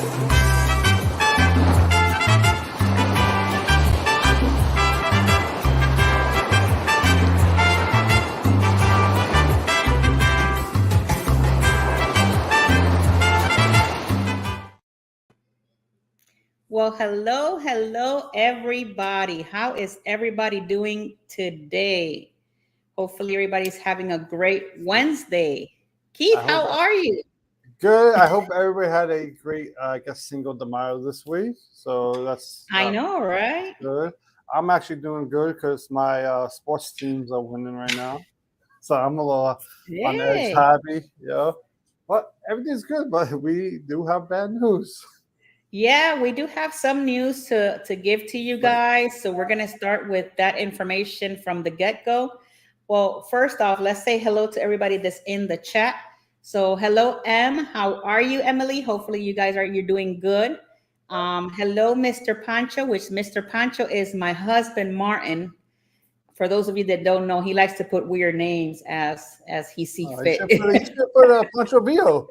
Well, hello, everybody. How is everybody doing today? Hopefully, everybody's having a great Wednesday. Keith, I hope how are you? good. I hope everybody had a great, Cinco de Mayo this week. So that's I know, right? good. I'm actually doing good because my sports teams are winning right now. So I'm a little on the edge Hey. happy, But everything's good. But we do have bad news. Yeah, we do have some news to give to you Like, guys. So we're going to start with that information from the get-go. Well, first off, let's say hello to everybody that's in the chat. So hello, M. How are you, Emily? Hopefully you're doing good. Hello, Mr. Pancho, which Mr. Pancho is my husband, Martin. For those of you that don't know, he likes to put weird names as he see fit. you should put a Pancho Villa.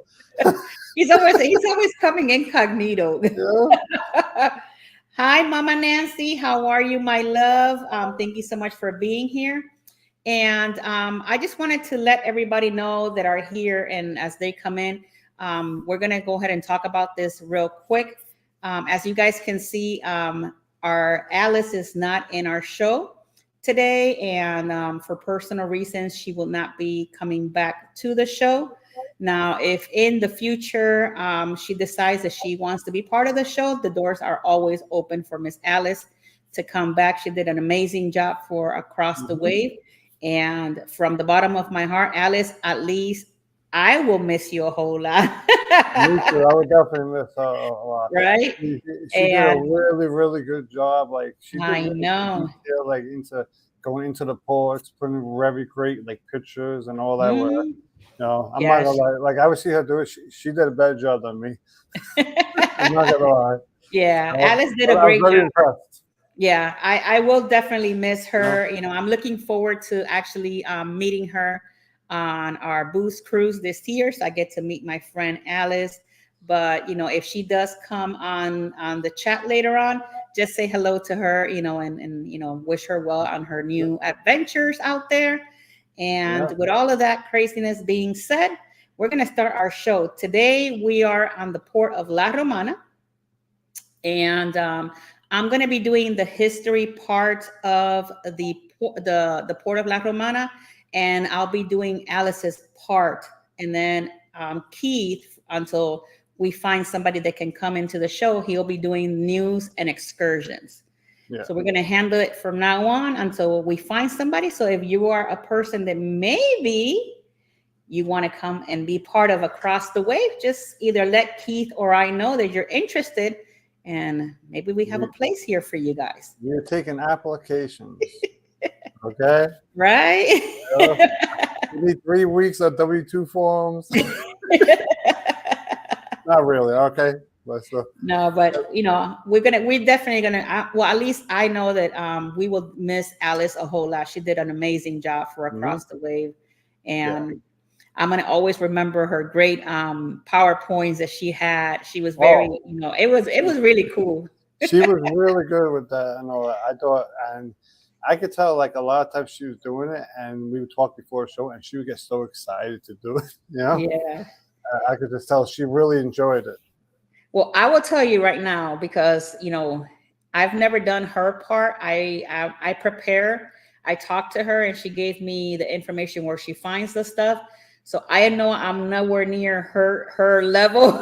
he's always coming incognito. Yeah. Hi, Mama Nancy. How are you, my love? Thank you so much for being here. And I just wanted to let everybody know that are here, and as they come in, we're going to go ahead and talk about this real quick. As you guys can see, our Alice is not in our show today, and for personal reasons, she will not be coming back to the show. Now, if in the future she decides that she wants to be part of the show, the doors are always open for Miss Alice to come back. She did an amazing job for Across the Wave. And from the bottom of my heart, Alice, at least I will miss you a whole lot. Me too. I would definitely miss her a lot. Right? She did a really, really good job. Like she did I know. detail, like into going into the ports, putting very great like pictures and all that. Where, I'm not gonna lie. Like I would see her do it. She did a better job than me. I'm not gonna lie. Yeah, Alice did a great job. Impressed. Yeah, I will definitely miss her. I'm looking forward to actually meeting her on our booze cruise this year. So I get to meet my friend Alice. But, if she does come on the chat later on, just say hello to her, and wish her well on her new adventures out there. And with all of that craziness being said, we're going to start our show. Today, we are on the Port of La Romana. And I'm going to be doing the history part of the Port of La Romana, and I'll be doing Alice's part. And then Keith, until we find somebody that can come into the show, he'll be doing news and excursions. Yeah. So we're going to handle it from now on until we find somebody. So if you are a person that maybe you want to come and be part of Across the Wave, just either let Keith or I know that you're interested, and maybe we have a place here for you guys. We're taking applications. Okay. Right. You need 3 weeks of W-2 forms. Not really. Okay. No, but we're definitely gonna. Well, at least I know that we will miss Alice a whole lot. She did an amazing job for Across the Wave, and I'm gonna always remember her great PowerPoints that she had. She was very, it was really cool. She was really good with that. I thought, and I could tell like a lot of times she was doing it, and we would talk before the show, and she would get so excited to do it. Yeah. I could just tell she really enjoyed it. Well, I will tell you right now, because I've never done her part. I prepare. I talked to her, and she gave me the information where she finds the stuff. So I know I'm nowhere near her level,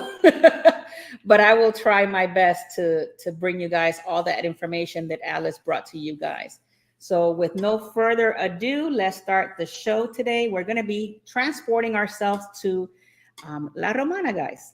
but I will try my best to bring you guys all that information that Alice brought to you guys. So with no further ado, let's start the show today. We're going to be transporting ourselves to La Romana, guys.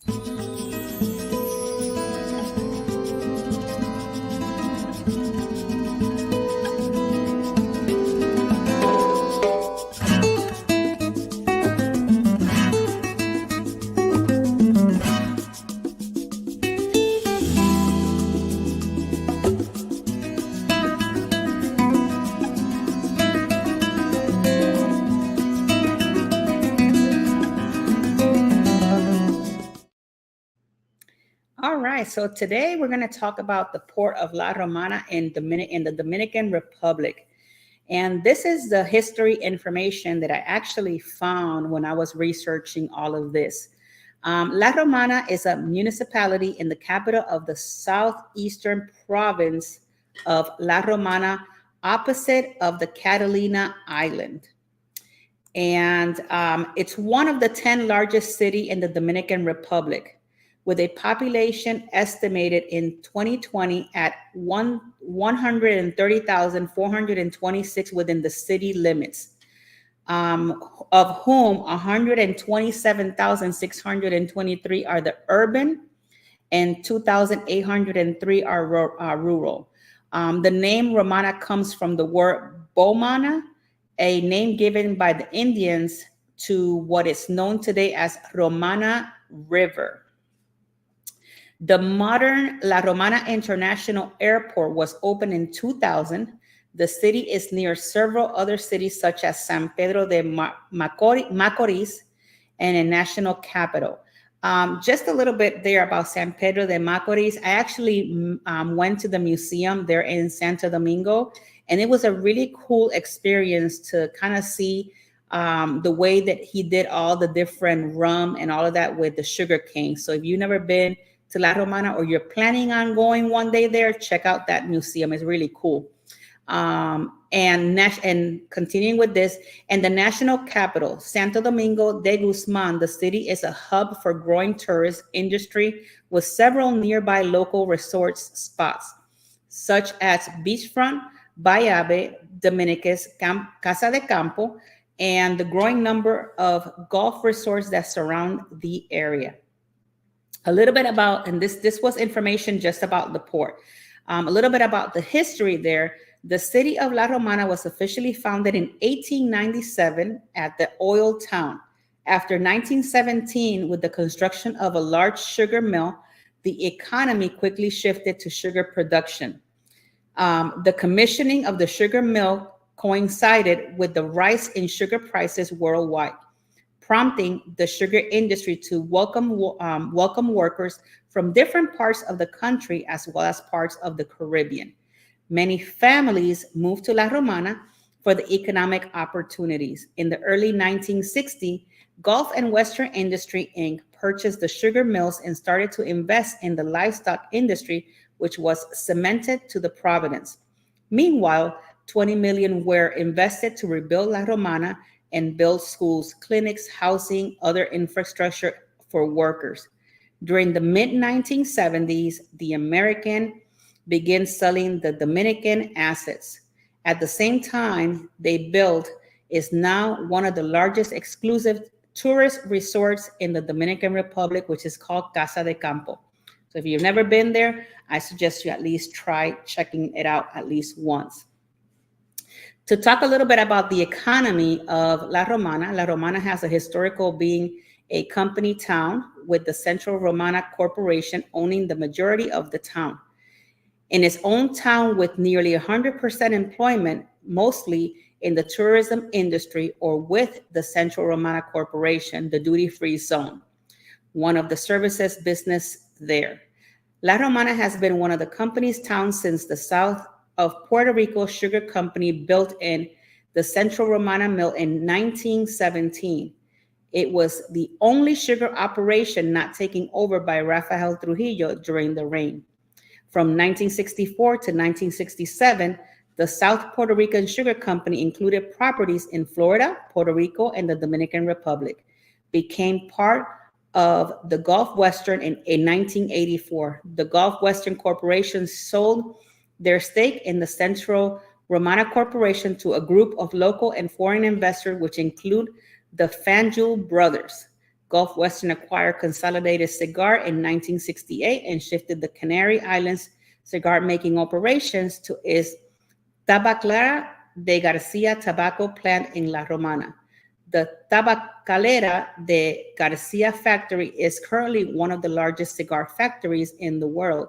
All right, so today we're going to talk about the Port of La Romana in the Dominican Republic. And this is the history information that I actually found when I was researching all of this. La Romana is a municipality in the capital of the southeastern province of La Romana, opposite of the Catalina Island. And it's one of the 10 largest cities in the Dominican Republic, with a population estimated in 2020 at 130,426 within the city limits, of whom 127,623 are the urban and 2,803 are rural. The name Romana comes from the word Bomana, a name given by the Indians to what is known today as Romana River. The modern La Romana International Airport was opened in 2000. The city is near several other cities such as San Pedro de Macorís and a national capital. Just a little bit there about San Pedro de Macorís. I actually went to the museum there in Santo Domingo, and it was a really cool experience to kind of see the way that he did all the different rum and all of that with the sugar cane. So if you've never been to La Romana or you're planning on going one day there, check out that museum. It's really cool. And continuing with this, and the national capital, Santo Domingo de Guzman, the city is a hub for growing tourist industry with several nearby local resorts spots, such as Beachfront, Bayabe, Dominicus, Casa de Campo, and the growing number of golf resorts that surround the area. A little bit about, and this was information just about the port. A little bit about the history there. The city of La Romana was officially founded in 1897 at the oil town. After 1917, with the construction of a large sugar mill, the economy quickly shifted to sugar production. The commissioning of the sugar mill coincided with the rise in sugar prices worldwide, prompting the sugar industry to welcome workers from different parts of the country as well as parts of the Caribbean. Many families moved to La Romana for the economic opportunities. In the early 1960s, Gulf and Western Industry Inc. purchased the sugar mills and started to invest in the livestock industry, which was cemented to the province. Meanwhile, 20 million were invested to rebuild La Romana and build schools, clinics, housing, other infrastructure for workers. During the mid-1970s, the American began selling the Dominican assets. At the same time, they built is now one of the largest exclusive tourist resorts in the Dominican Republic, which is called Casa de Campo. So if you've never been there, I suggest you at least try checking it out at least once. To talk a little bit about the economy of La Romana has a historical being a company town with the Central Romana Corporation owning the majority of the town. In its own town with nearly 100% employment, mostly in the tourism industry or with the Central Romana Corporation, the duty-free zone, one of the services business there. La Romana has been one of the company's towns since the south of Puerto Rico Sugar Company built in the Central Romana Mill in 1917. It was the only sugar operation not taken over by Rafael Trujillo during the reign. From 1964 to 1967, the South Puerto Rican Sugar Company included properties in Florida, Puerto Rico, and the Dominican Republic, became part of the Gulf Western in 1984. The Gulf Western Corporation sold their stake in the Central Romana Corporation to a group of local and foreign investors, which include the Fanjul brothers. Gulf Western acquired Consolidated Cigar in 1968 and shifted the Canary Islands cigar-making operations to its Tabacalera de Garcia tobacco plant in La Romana. The Tabacalera de Garcia factory is currently one of the largest cigar factories in the world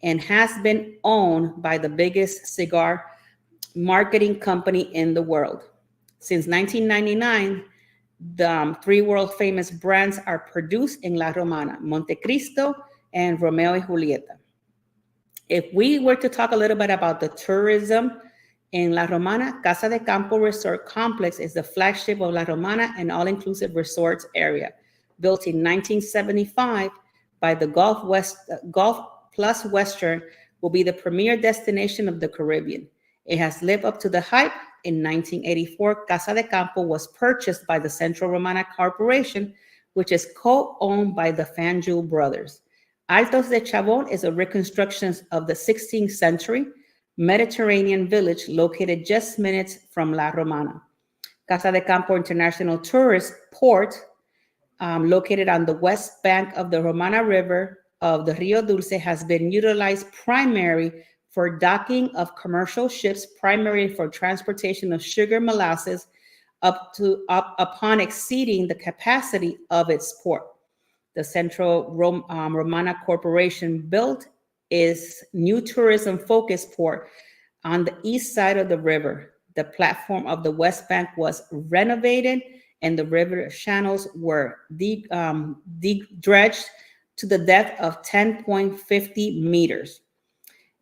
and has been owned by the biggest cigar marketing company in the world. Since 1999, the three world famous brands are produced in La Romana: Montecristo, and Romeo y Julieta. If we were to talk a little bit about the tourism in La Romana, Casa de Campo Resort Complex is the flagship of La Romana and all-inclusive resorts area. Built in 1975 by the Gulf Plus Western, will be the premier destination of the Caribbean. It has lived up to the hype. In 1984, Casa de Campo was purchased by the Central Romana Corporation, which is co-owned by the Fanjul brothers. Altos de Chabón is a reconstruction of the 16th century Mediterranean village located just minutes from La Romana. Casa de Campo International Tourist Port, located on the west bank of the Romana River of the Rio Dulce, has been utilized primarily for docking of commercial ships, primarily for transportation of sugar molasses upon exceeding the capacity of its port. The Central Romana Corporation built its new tourism-focused port on the east side of the river. The platform of the west bank was renovated, and the river channels were dredged to the depth of 10.50 meters.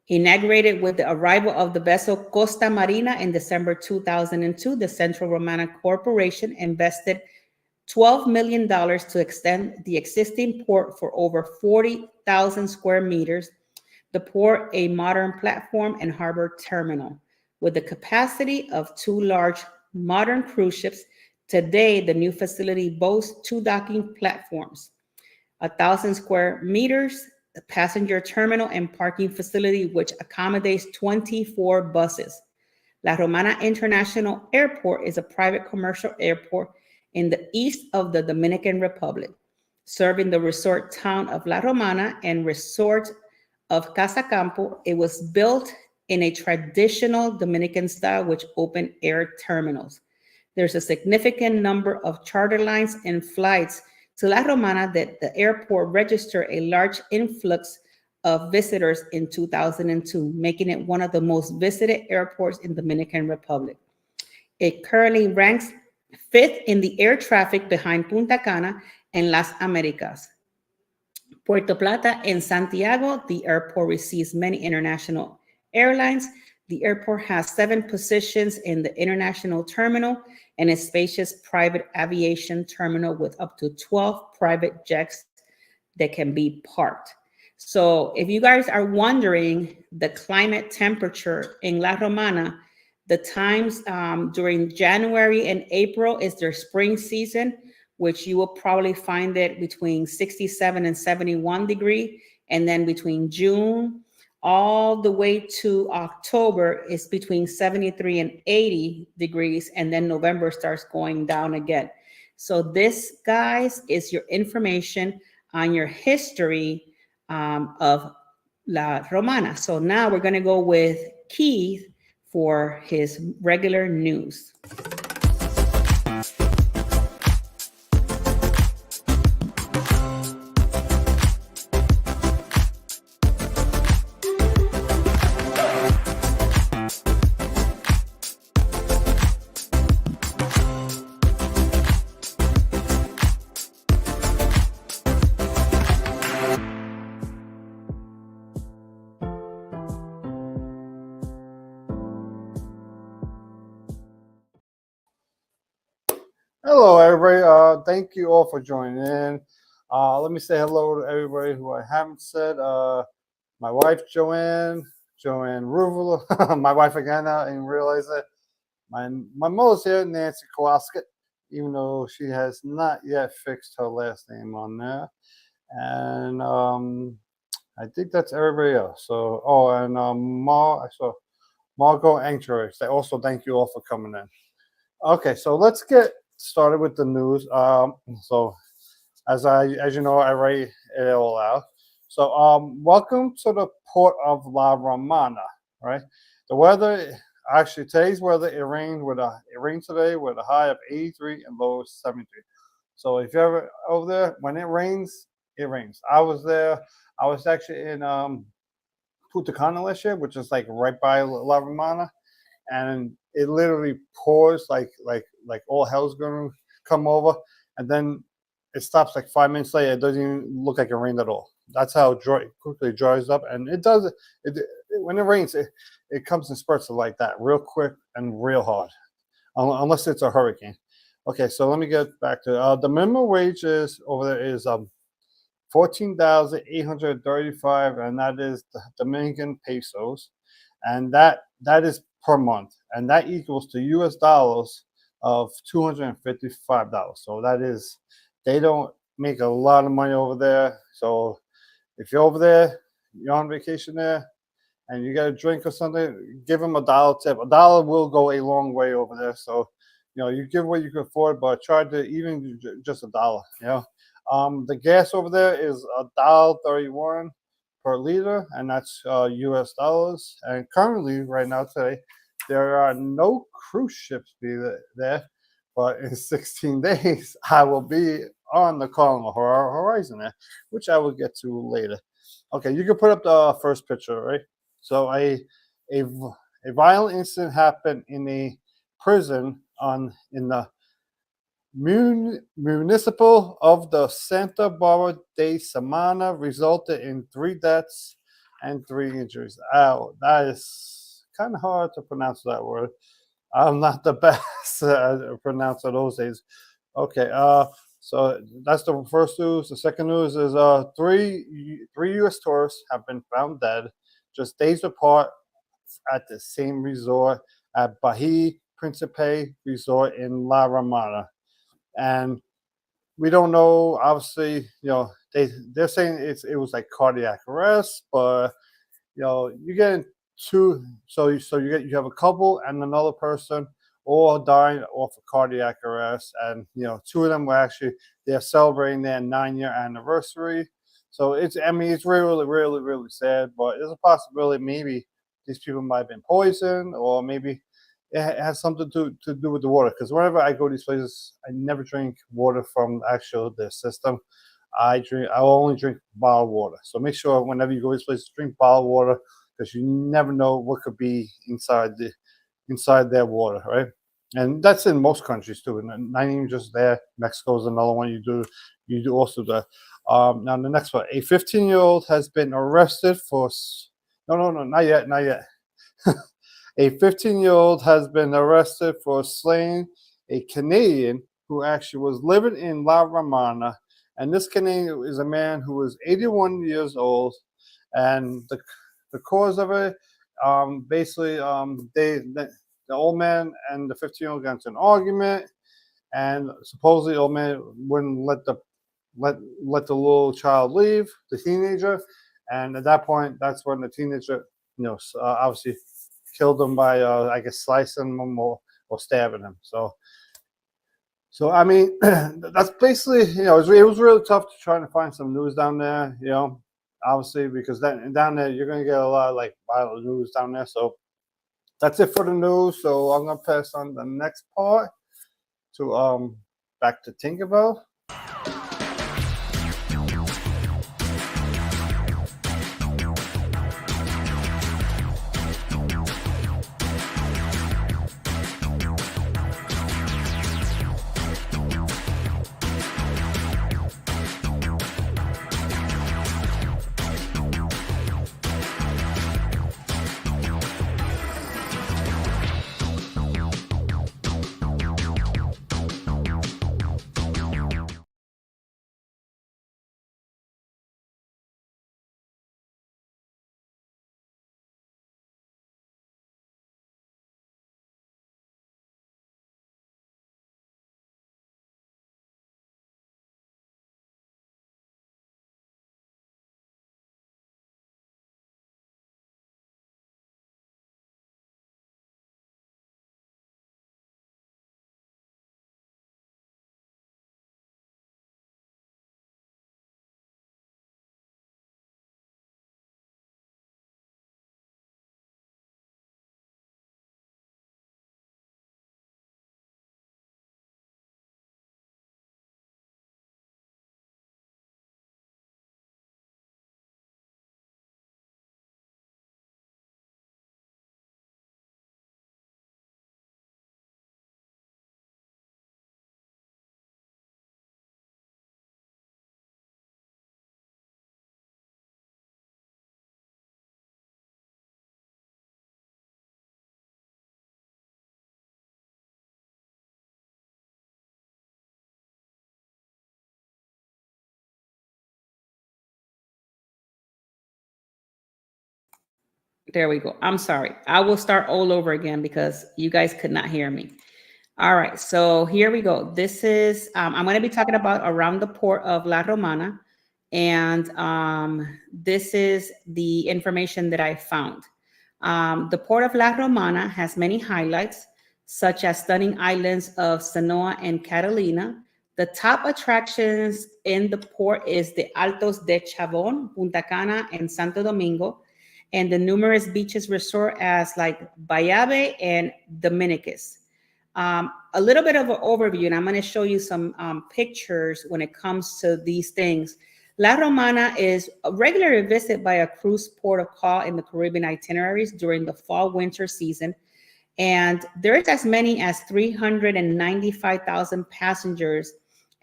Inaugurated with the arrival of the vessel Costa Marina in December 2002, the Central Romana Corporation invested $12 million to extend the existing port for over 40,000 square meters. The port, a modern platform and harbor terminal with the capacity of 2 large modern cruise ships. Today, the new facility boasts 2 docking platforms, 1,000 square meters, a passenger terminal and parking facility, which accommodates 24 buses. La Romana International Airport is a private commercial airport in the east of the Dominican Republic, serving the resort town of La Romana and resort of Casa Campo. It was built in a traditional Dominican style with open air terminals. There's a significant number of charter lines and flights to La Romana that the airport registered a large influx of visitors in 2002, making it one of the most visited airports in the Dominican Republic. It currently ranks 5th in the air traffic behind Punta Cana and Las Americas. Puerto Plata and Santiago, the airport receives many international airlines. The airport has 7 positions in the international terminal and a spacious private aviation terminal with up to 12 private jets that can be parked. So if you guys are wondering the climate temperature in La Romana, the times during January and April is their spring season, which you will probably find it between 67 and 71 degrees. And then between June all the way to October is between 73 and 80 degrees. And then November starts going down again. So this, guys, is your information on your history of La Romana. So now we're going to go with Keith for his regular news. Hello, everybody. Thank you all for joining in. Let me say hello to everybody who I haven't said. My wife, Joanne Ruvula, my wife again, I didn't realize that. My mother's here, Nancy Kowalski, even though she has not yet fixed her last name on there. And I think that's everybody else. So, and I saw Margot Anchorage. They also thank you all for coming in. Okay, so let's get started with the news. So as you know, I write it all out. So welcome to the Port of La Romana, right? The weather, actually today's weather, it rained today with a high of 83 and low of 73. So if you're ever over there, when it rains, it rains. I was there. I was actually in Punta Cana last year, which is like right by La Romana, and it literally pours like all hell's gonna come over, and then it stops like 5 minutes later. It doesn't even look like it rained at all. That's how quickly it dries up, and it does. When it rains, it comes in spurts like that, real quick and real hard, unless it's a hurricane. Okay, so let me get back to the minimum wage is over there is 14,835, and that is the Dominican pesos, and that is per month, and that equals to US dollars of $255. So that is, they don't make a lot of money over there. So if you're over there, you're on vacation there, and you got a drink or something, give them $1 tip. $1 will go a long way over there. So, you give what you can afford, but try to even just $1. The gas over there is $1.31 per liter, and that's US dollars. And currently, right now today, there are no cruise ships there, but in 16 days, I will be on the Colonial Horizon there, which I will get to later. Okay, you can put up the first picture, right? So a violent incident happened in a prison in the municipal of the Santa Barbara de Samana, resulted in 3 deaths and 3 injuries. Ow, that is kind of hard to pronounce that word. I'm not the best at pronouncing those days. Okay, so that's the first news. The second news is 3 U.S. tourists have been found dead just days apart at the same resort at Bahia Principe Resort in La Romana. And we don't know, obviously, they're saying it was like cardiac arrest, but you get two, so you have a couple and another person all dying off of cardiac arrest, and 2 of them were they're celebrating their 9-year anniversary. So it's really, really, really sad, but there's a possibility maybe these people might have been poisoned, or maybe it has something to do with the water. Because whenever I go to these places, I never drink water from the system. I only drink bottled water. So make sure whenever you go to these places, drink bottled water, because you never know what could be inside their water, right? And that's in most countries too, and not even just there. Mexico is another one. You do also the now the next one. A 15-year-old has been arrested for no, not yet. A 15-year-old has been arrested for slaying a Canadian who actually was living in La Romana, and this Canadian is a man who was 81 years old, and the cause of it, basically, the old man and the 15-year-old got into an argument, and supposedly the old man wouldn't let the little child leave, the teenager, and at that point, that's when the teenager, obviously killed him by, I guess, slicing him or stabbing him. So I mean, that's basically, it was really tough to try to find some news down there, obviously, because down there you're going to get a lot of violent news down there. So that's it for the news. So I'm going to pass on the next part to back to Tinkerbell. There we go. I'm sorry. I will start all over again because you guys could not hear me. All right, so here we go. This is, I'm going to be talking about around the port of La Romana. And this is the information that I found. The port of La Romana has many highlights, such as stunning islands of Sanoa and Catalina. The top attractions in the port is the Altos de Chabón, Punta Cana, and Santo Domingo, and the numerous beaches resort as like Bayabe and Dominicus. A little bit of an overview, and I'm going to show you some pictures when it comes to these things. La Romana is regularly visited by a cruise port of call in the Caribbean itineraries during the fall-winter season, and there is as many as 395,000 passengers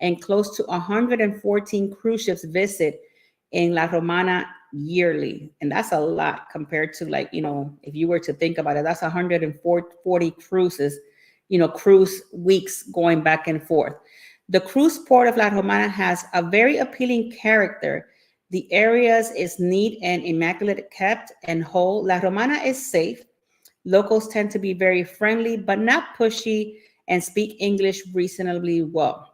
and close to 114 cruise ships visit in La Romana yearly. And that's a lot compared to, like, if you were to think about it, that's 140 cruises, cruise weeks going back and forth. The cruise port of La Romana has a very appealing character. The areas is neat and immaculate kept and whole. La Romana is safe. Locals tend to be very friendly, but not pushy, and speak English reasonably well.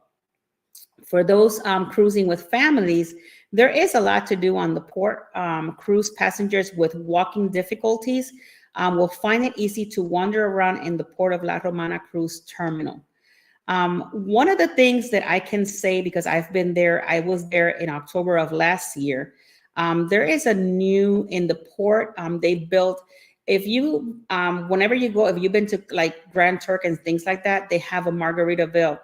For those cruising with families, there is a lot to do on the port. Cruise passengers with walking difficulties will find it easy to wander around in the Port of La Romana Cruise Terminal. One of the things that I can say, because I've been there, I was there in October of last year. There is a new in the port. They built, if you, whenever you go, if you've been to like Grand Turk and things like that, they have a Margaritaville.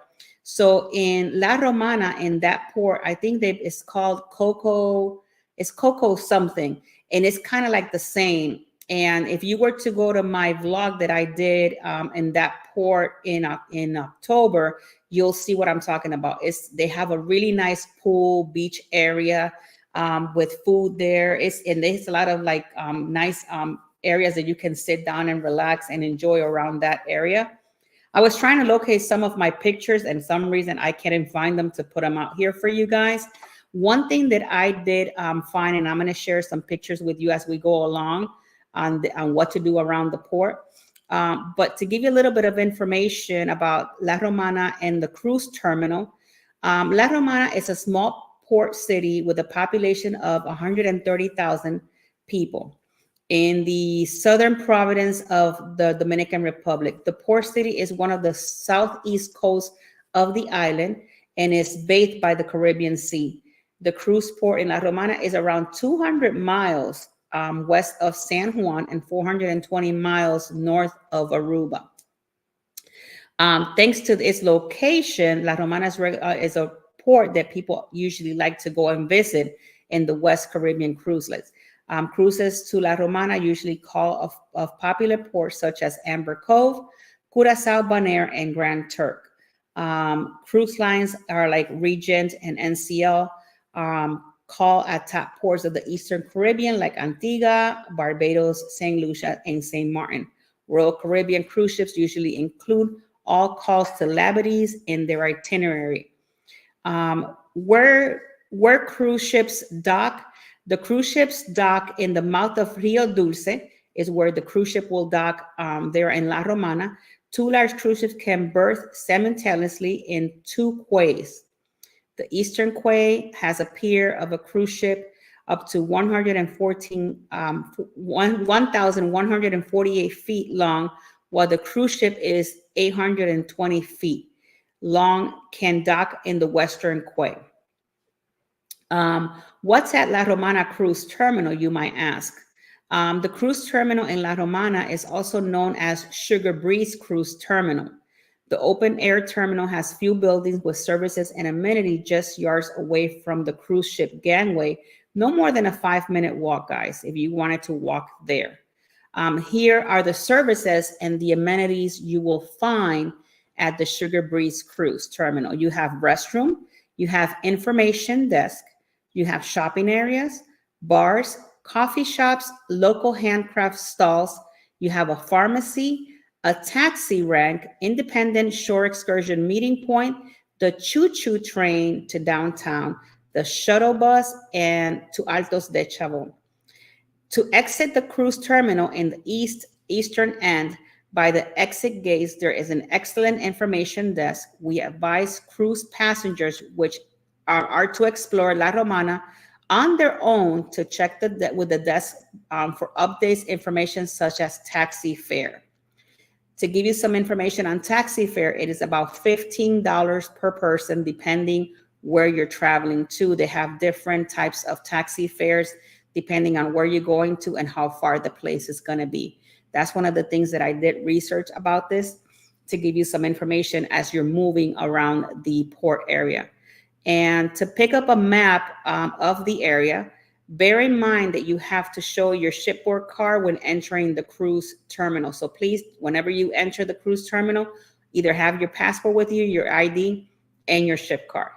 So in La Romana, in that port, I think it's called Coco, it's Coco something, and it's kind of like the same. And if you were to go to my vlog that I did in that port in October, you'll see what I'm talking about. They have a really nice pool, beach area with food there. And there's a lot of like nice areas that you can sit down and relax and enjoy around that area. I was trying to locate some of my pictures, and some reason I couldn't find them to put them out here for you guys. One thing that I did find, and I'm going to share some pictures with you as we go along on what to do around the port. But to give you a little bit of information about La Romana and the cruise terminal, La Romana is a small port city with a population of 130,000 people in the southern province of the Dominican Republic. The port city is one of the southeast coast of the island and is bathed by the Caribbean Sea. The cruise port in La Romana is around 200 miles west of San Juan and 420 miles north of Aruba. Thanks to its location, La Romana is a port that people usually like to go and visit in the West Caribbean cruise lines. Cruises to La Romana usually call of popular ports such as Amber Cove, Curacao, Bonaire, and Grand Turk. Cruise lines are like Regent and NCL call at top ports of the Eastern Caribbean like Antigua, Barbados, St. Lucia, and St. Martin. Royal Caribbean cruise ships usually include all calls to Labadee in their itinerary. Where cruise ships dock, the cruise ships dock in the mouth of Rio Dulce is where the cruise ship will dock there in La Romana. Two large cruise ships can berth simultaneously in two quays. The eastern quay has a pier of a cruise ship up to 1,148 feet long, while the cruise ship is 820 feet long, can dock in the western quay. What's at La Romana Cruise Terminal, you might ask? The cruise terminal in La Romana is also known as Sugar Breeze Cruise Terminal. The open air terminal has few buildings with services and amenities just yards away from the cruise ship gangway. No more than a 5-minute walk, guys, if you wanted to walk there. Here are the services and the amenities you will find at the Sugar Breeze Cruise Terminal. You have restroom, you have information desk, you have shopping areas, bars, coffee shops, local handcraft stalls, you have a pharmacy, a taxi rank, independent shore excursion meeting point, the choo-choo train to downtown, the shuttle bus, and to Altos de Chabón. To exit the cruise terminal in the eastern end by the exit gates, there is an excellent information desk. We advise cruise passengers which are to explore La Romana on their own to check with the desk for updates, information such as taxi fare. To give you some information on taxi fare, it is about $15 per person, depending where you're traveling to. They have different types of taxi fares depending on where you're going to and how far the place is going to be. That's one of the things that I did research about this to give you some information as you're moving around the port area. And to pick up a map of the area, bear in mind that you have to show your shipboard card when entering the cruise terminal. So please, whenever you enter the cruise terminal, either have your passport with you, your ID, and your ship card.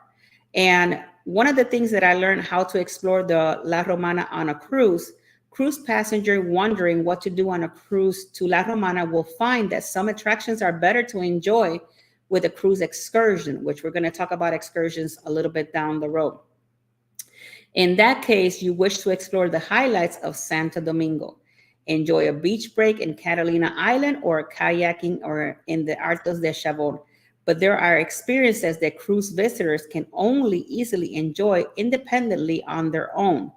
And one of the things that I learned how to explore the La Romana on a cruise passenger wondering what to do on a cruise to La Romana will find that some attractions are better to enjoy with a cruise excursion, which we're going to talk about excursions a little bit down the road. In that case, you wish to explore the highlights of Santo Domingo. Enjoy a beach break in Catalina Island or kayaking or in the Altos de Chabón. But there are experiences that cruise visitors can only easily enjoy independently on their own.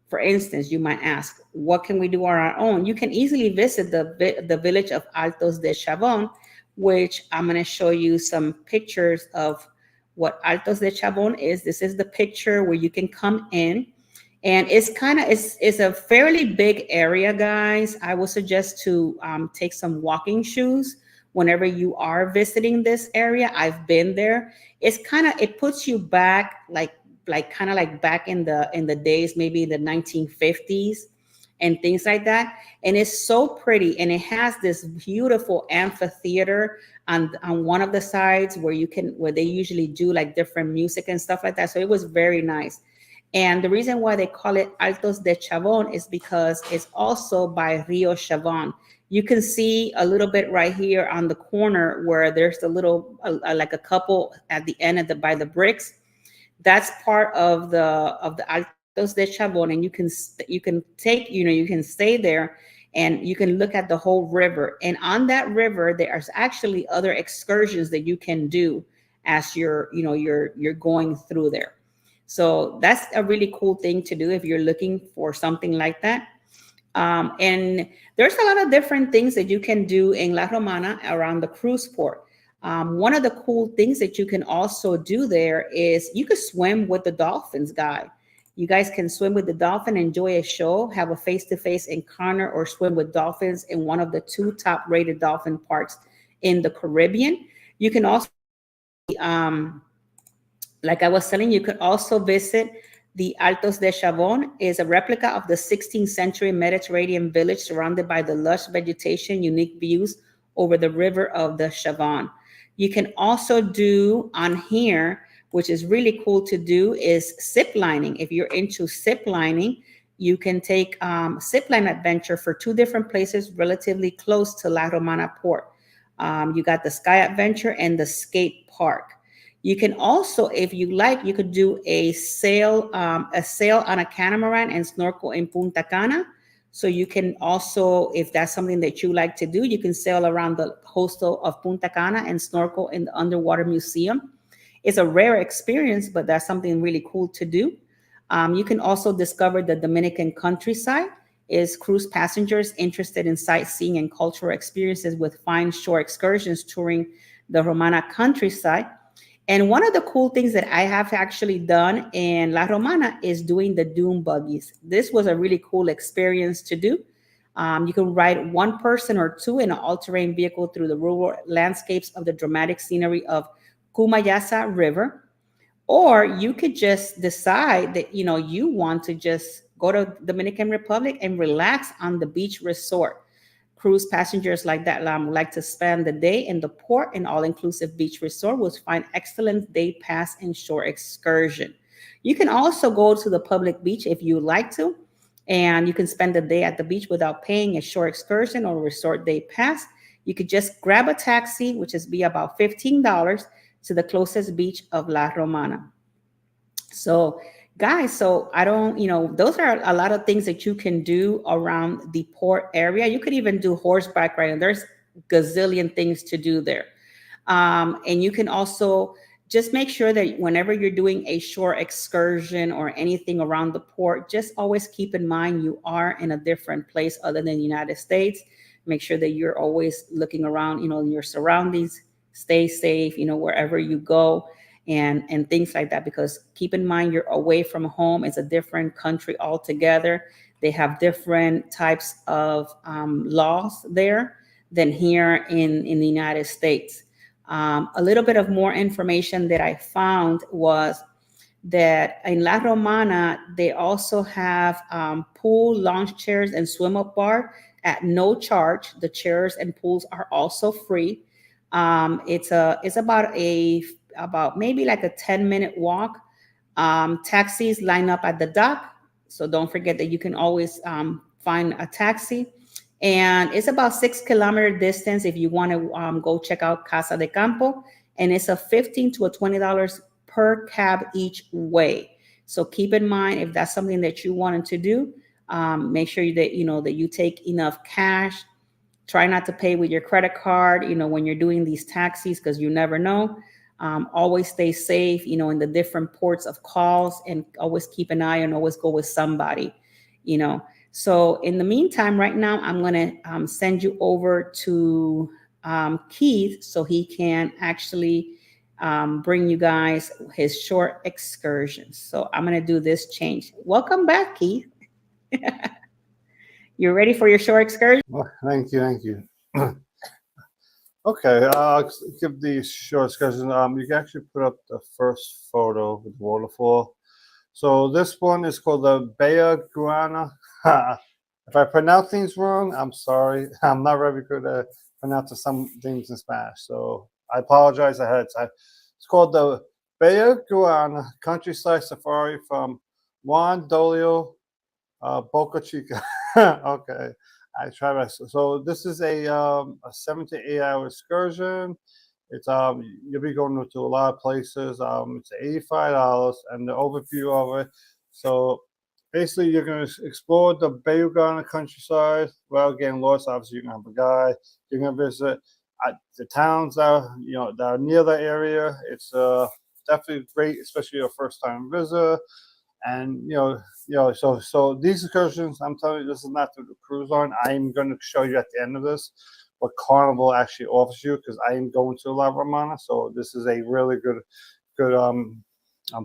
For instance, you might ask, what can we do on our own? You can easily visit the village of Altos de Chabón, which I'm going to show you some pictures of what Altos de Chabón is. This is the picture where you can come in. And it's a fairly big area, guys. I would suggest to take some walking shoes whenever you are visiting this area. I've been there. It puts you back like back in the days, maybe the 1950s and things like that. And it's so pretty. And it has this beautiful amphitheater on one of the sides where they usually do like different music and stuff like that. So it was very nice. And the reason why they call it Altos de Chabón is because it's also by Rio Chabón. You can see a little bit right here on the corner where there's a little, like a couple at the end by the bricks. That's part of the Altos de Chabón, and you can stay there and you can look at the whole river. And on that river, there's actually other excursions that you can do as you're going through there. So that's a really cool thing to do if you're looking for something like that. And there's a lot of different things that you can do in La Romana around the cruise port. One of the cool things that you can also do there is you could swim with the dolphins, guy. You guys can swim with the dolphin, enjoy a show, have a face-to-face encounter, or swim with dolphins in one of the 2 top-rated dolphin parks in the Caribbean. You can also, like I was telling you, could also visit the Altos de Chabón. Is a replica of the 16th century Mediterranean village surrounded by the lush vegetation, unique views over the river of the Chabón. You can also do on here, which is really cool to do, is zip lining. If you're into zip lining, you can take zip line adventure for 2 different places relatively close to La Romana Port. You got the Sky Adventure and the Skate Park. You can also, if you like, you could do a sail on a catamaran and snorkel in Punta Cana. So you can also, if that's something that you like to do, you can sail around the coastal of Punta Cana and snorkel in the underwater museum. It's a rare experience, but that's something really cool to do. You can also discover the Dominican countryside. Is cruise passengers interested in sightseeing and cultural experiences with fine shore excursions touring the Romana countryside. And one of the cool things that I have actually done in La Romana is doing the dune buggies. This was a really cool experience to do. You can ride 1 person or 2 in an all-terrain vehicle through the rural landscapes of the dramatic scenery of Cumayasa River. Or you could just decide that, you want to just go to Dominican Republic and relax on the beach resort. Cruise passengers like that like to spend the day in the port and all-inclusive beach resort will find excellent day pass and shore excursion. You can also go to the public beach if you like to, and you can spend the day at the beach without paying a shore excursion or resort day pass. You could just grab a taxi, which is be about $15 to the closest beach of La Romana. So guys, so I don't, those are a lot of things that you can do around the port area. You could even do horseback riding. There's gazillion things to do there. And you can also just make sure that whenever you're doing a shore excursion or anything around the port, just always keep in mind you are in a different place other than the United States. Make sure that you're always looking around, your surroundings, stay safe, wherever you go, and things like that, because keep in mind you're away from home. It's a different country altogether. They have different types of laws there than here in the United States. A little bit of more information that I found was that in La Romana, they also have pool, lounge chairs, and swim up bar at no charge. The chairs and pools are also free. It's about maybe like a 10-minute walk. Taxis line up at the dock, so don't forget that you can always find a taxi. And it's about 6 kilometer distance if you want to go check out Casa de Campo, and it's a $15 to $20 per cab each way. So keep in mind, if that's something that you wanted to do, make sure that you take enough cash. Try not to pay with your credit card, when you're doing these taxis, because you never know. Always stay safe, in the different ports of calls, and always keep an eye and always go with somebody, So in the meantime, right now, I'm going to send you over to Keith so he can actually bring you guys his short excursions. So I'm going to do this change. Welcome back, Keith. You ready for your short excursion? Well, thank you. Okay, I'll give the short excursion. You can actually put up the first photo with the waterfall. So this one is called the Bella Guana. If I pronounce things wrong, I'm sorry. I'm not very good at pronouncing some things in Spanish, so I apologize ahead of time. It's called the Bella Guana Countryside Safari from Juan Dolio, Boca Chica. Okay, I try my. So this is a 7 to 8 hour excursion. It's you'll be going to a lot of places. It's $85, and the overview of it. So basically, you're going to explore the Bayugana countryside without getting lost. Obviously, you're going to have a guide. You're going to visit the towns that are near the area. It's definitely great, especially your first time visit. And so these excursions, I'm telling you, this is not the cruise line. I'm going to show you at the end of this what Carnival actually offers you, because I am going to La Romana. So this is a really good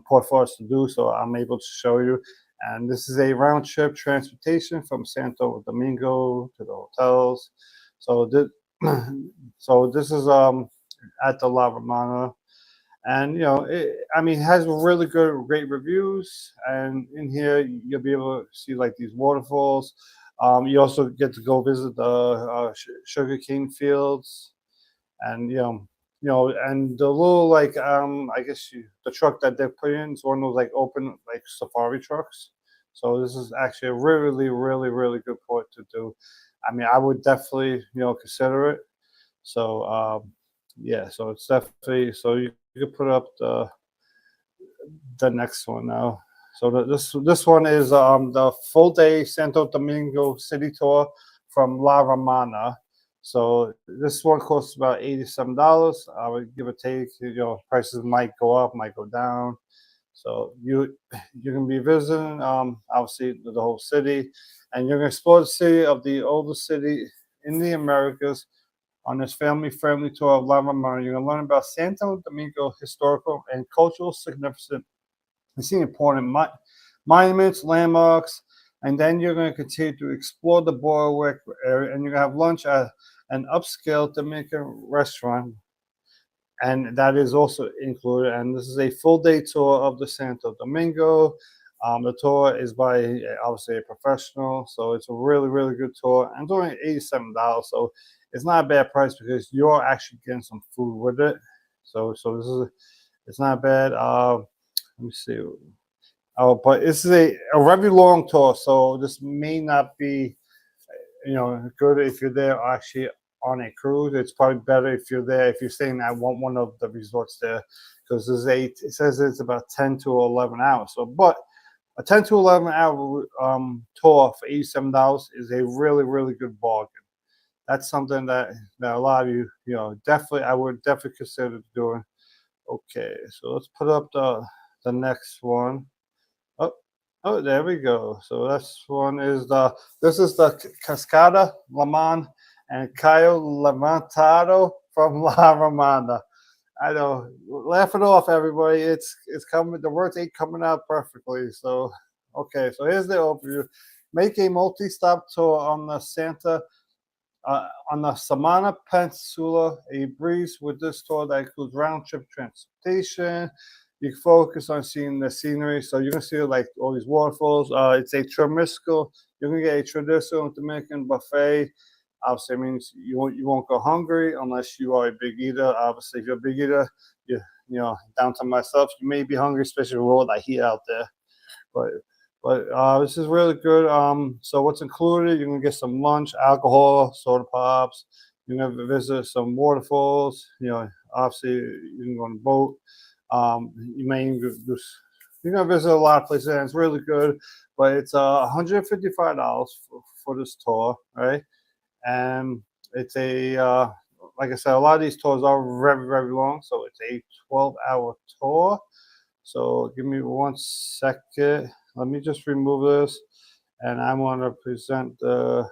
port for us to do. So I'm able to show you. And this is a round trip transportation from Santo Domingo to the hotels. So this, so this is at the La Romana. And it has really great reviews. And in here, you'll be able to see like these waterfalls. You also get to go visit the sugarcane fields, and and the little like I guess the truck that they put in is one of those like open like safari trucks. So this is actually a really good port to do. I mean, I would definitely consider it. So yeah, so it's definitely, so you can put up the next one now. So this one is the full day Santo Domingo city tour from La Romana. So this one costs about $87. I would give or take. Prices might go up, might go down. So you can be visiting obviously the whole city, and you're gonna explore the city of the oldest city in the Americas on this family-friendly tour of La Romana. You're going to learn about Santo Domingo historical and cultural significance and see important monuments, landmarks, and then you're going to continue to explore the boardwalk area, and you're going to have lunch at an upscale Dominican restaurant, and that is also included. And this is a full-day tour of the Santo Domingo. The tour is by obviously a professional, so it's a really good tour, and it's only $87. So it's not a bad price because you're actually getting some food with it. So it's not bad. Let me see. Oh, but this is a very long tour, so this may not be good if you're there actually on a cruise. It's probably better if you're there, if you're staying at one of the resorts there, because it says it's about 10 to 11 hours. So, but a 10 to 11 hour tour for $87 is a really, really good bargain. That's something that a lot of you, definitely, I would definitely consider doing. Okay, so let's put up the next one. Oh, oh, there we go. So this is the Cascada Lemon and Cayo Levantado from La Romana. I know, laugh it off, everybody. It's coming. The words ain't coming out perfectly. So, okay. So here's the overview. Make a multi-stop tour on the Samana Peninsula, a breeze with this tour that includes round-trip transportation. You can focus on seeing the scenery. So you're gonna see like all these waterfalls. It's a traditional. You're gonna get a traditional Dominican buffet. Obviously, it means you won't go hungry unless you are a big eater. Obviously, if you're a big eater, down to myself, you may be hungry, especially with all that heat out there. But this is really good. So what's included? You're gonna get some lunch, alcohol, soda pops. You're gonna visit some waterfalls. Obviously you can go on a boat. You may you're gonna visit a lot of places, and it's really good. But it's $155 for this tour, right? And it's like I said, a lot of these tours are very, very long. So it's a 12-hour tour. So give me 1 second. Let me just remove this, and I want to present the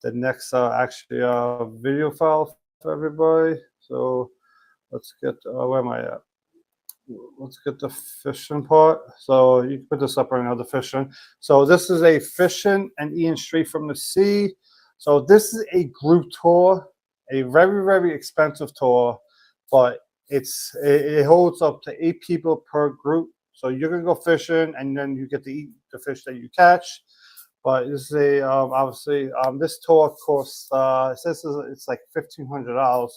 next video file for everybody. So let's get where am I at? Let's get the fishing part. So you can put this up right now, the fishing. So this is a fishing and eating straight from the sea. So this is a group tour, a very, very expensive tour, but it holds up to 8 people per group. So you're gonna go fishing, and then you get to eat the fish that you catch. But this is obviously this tour costs it says it's like $1,500.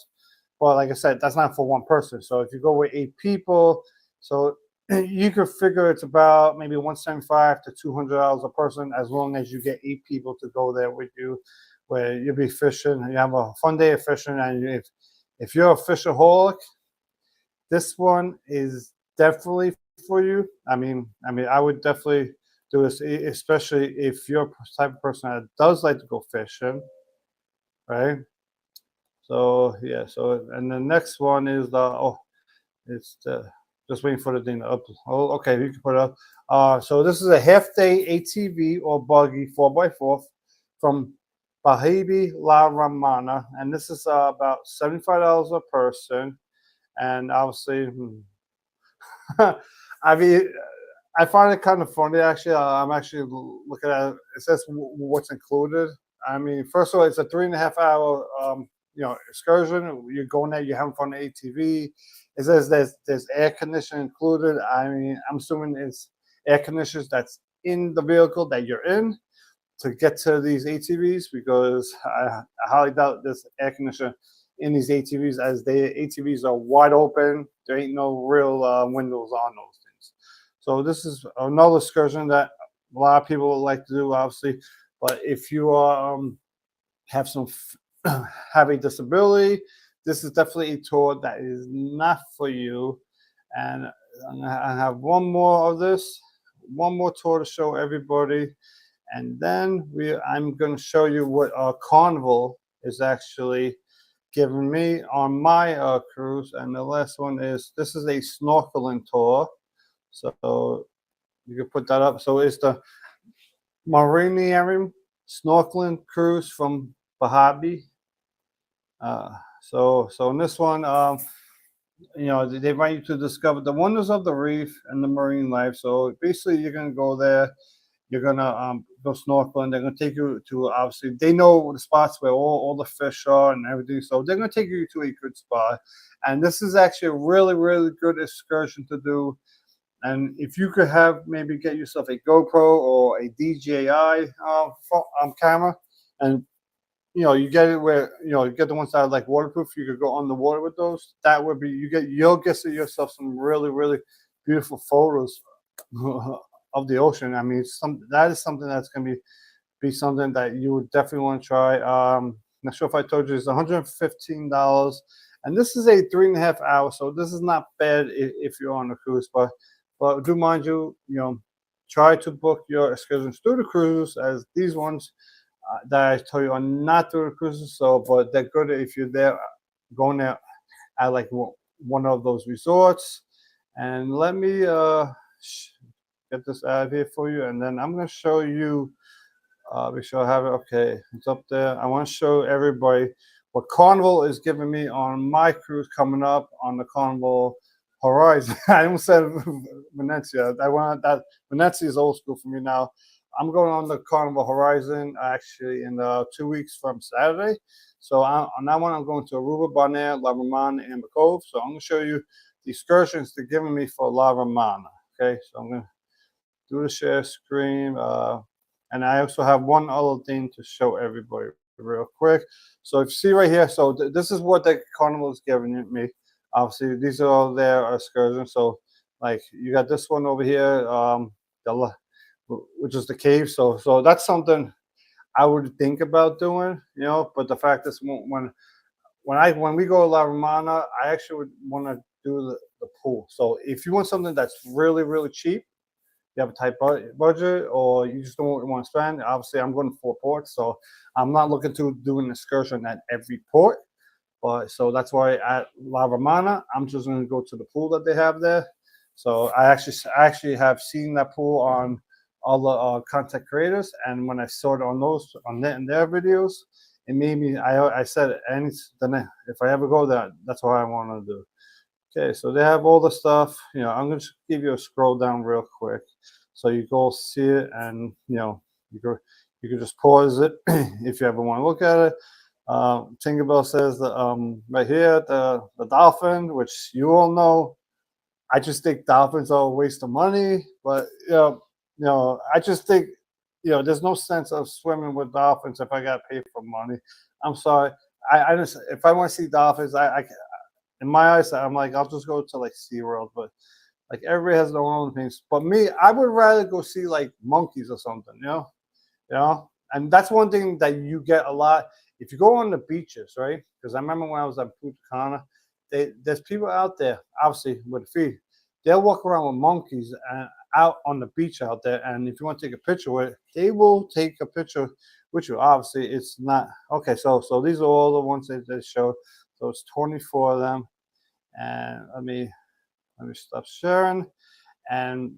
But like I said, that's not for one person. So if you go with 8 people, so you could figure it's about maybe $175 to $200 a person, as long as you get 8 people to go there with you, where you'll be fishing. You have a fun day of fishing, and if you're a fishaholic, this one is definitely for you. I mean, I would definitely do this, especially if you're the type of person that does like to go fishing, right? So yeah, so and the next one is it's just waiting for the thing to up. Oh, okay, you can put it up. So this is a half-day ATV or buggy 4x4 from Bahibi La Romana, and this is about $75 a person. And obviously, I mean, I find it kind of funny actually. I'm actually looking at it. It says what's included. I mean, first of all, it's a 3.5 hour excursion. You're going there, you're having fun on the ATV. It says there's air conditioning included. I mean, I'm assuming it's air conditioners that's in the vehicle that you're in to get to these ATVs, because I highly doubt there's air conditioner in these ATVs, as the ATVs are wide open. There ain't no real windows on those things. So this is another excursion that a lot of people like to do, obviously. But if you are have a disability, this is definitely a tour that is not for you. And I have one more of this, one more tour to show everybody, and then I'm going to show you what Carnival is actually giving me on my cruise. And the last one is, this is a snorkeling tour. So you can put that up. So it's the Marinarium snorkeling cruise from Bahabi. So in this one, they invite you to discover the wonders of the reef and the marine life. So basically, you're gonna go there. You're gonna go snorkeling. They're gonna take you to, obviously, they know the spots where all the fish are and everything. So they're gonna take you to a good spot. And this is actually a really, really good excursion to do. And if you could maybe get yourself a GoPro or a DJI camera, and you get it where you get the ones that are like waterproof. You could go on the water with those. That would be you'll get yourself some really, really beautiful photos of the ocean. I mean, that is something that's gonna be something that you would definitely want to try. Not sure if I told you, it's $115, and this is a 3.5 hours. So this is not bad if you're on a cruise, but do mind you, try to book your excursions through the cruise, as these ones that I told you are not through the cruises. So, but they're good if you're there, going there at like one of those resorts. And let me get this out of here for you, and then I'm gonna show you. Make sure I have it. Okay, it's up there. I want to show everybody what Carnival is giving me on my cruise coming up on the Carnival Horizon. I almost said Venezia. I want that. Venezia is old school for me now. I'm going on the Carnival Horizon actually in 2 weeks from Saturday. So on that one, I'm going to Aruba, Bonaire, La Romana, and Cove. So I'm going to show you the excursions they're giving me for La Romana. Okay, so I'm going to do the share screen. And I also have one other thing to show everybody real quick. So if you see right here, so this is what the Carnival is giving me. Obviously, these are all their excursions. So like you got this one over here, which is the cave. So that's something I would think about doing, you know. But the fact is, when we go to La Romana, I actually would want to do the pool. So if you want something that's really, really cheap, you have a tight budget, or you just don't want to spend. Obviously, I'm going to 4 ports, so I'm not looking to do an excursion at every port. But so that's why at La Romana, I'm just going to go to the pool that they have there. So I actually have seen that pool on all the content creators, and when I saw it on their videos, it made me. I said, and if I ever go there, that's what I want to do. Okay, so they have all the stuff. You know, I'm going to give you a scroll down real quick, so you go see it, and you know, you can just pause it if you ever want to look at it. Tinkerbell says that right here the dolphin, which you all know, I just think dolphins are a waste of money. But I just think there's no sense of swimming with dolphins if I got paid for money. I'm sorry. I just if I want to see dolphins, I in my eyes, I'm like, I'll just go to like SeaWorld, but like everybody has their own things. But me, I would rather go see like monkeys or something, And that's one thing that you get a lot if you go on the beaches, right? Because I remember when I was at Punta Cana, there's people out there, obviously with feet, they'll walk around with monkeys out on the beach out there, and if you want to take a picture with it, they will take a picture with you. Obviously, it's not okay. So these are all the ones that they show. So it's 24 of them. And let me stop sharing. And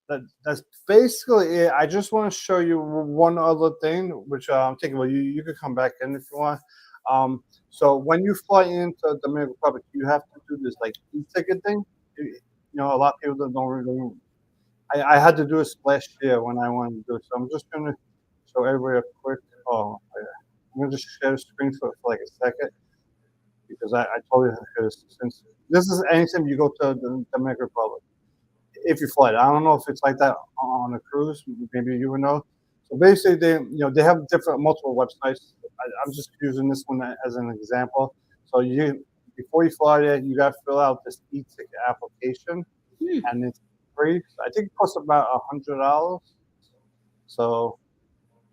that's basically it. I just want to show you one other thing, which I'm thinking, well, you could come back in if you want. So when you fly into the Dominican Republic, you have to do this like e-ticket thing. A lot of people don't really. I had to do this last year when I wanted to do it. So I'm just going to show everybody a quick. Oh, yeah. I'm going to just share the screen for like a second. Because I told you, because since this is anytime you go to the Dominican Republic, if you fly, I don't know if it's like that on a cruise. Maybe you would know. So basically, they have multiple websites. I'm just using this one as an example. So before you fly there, you got to fill out this e-ticket application, and it's free. I think it costs about $100. So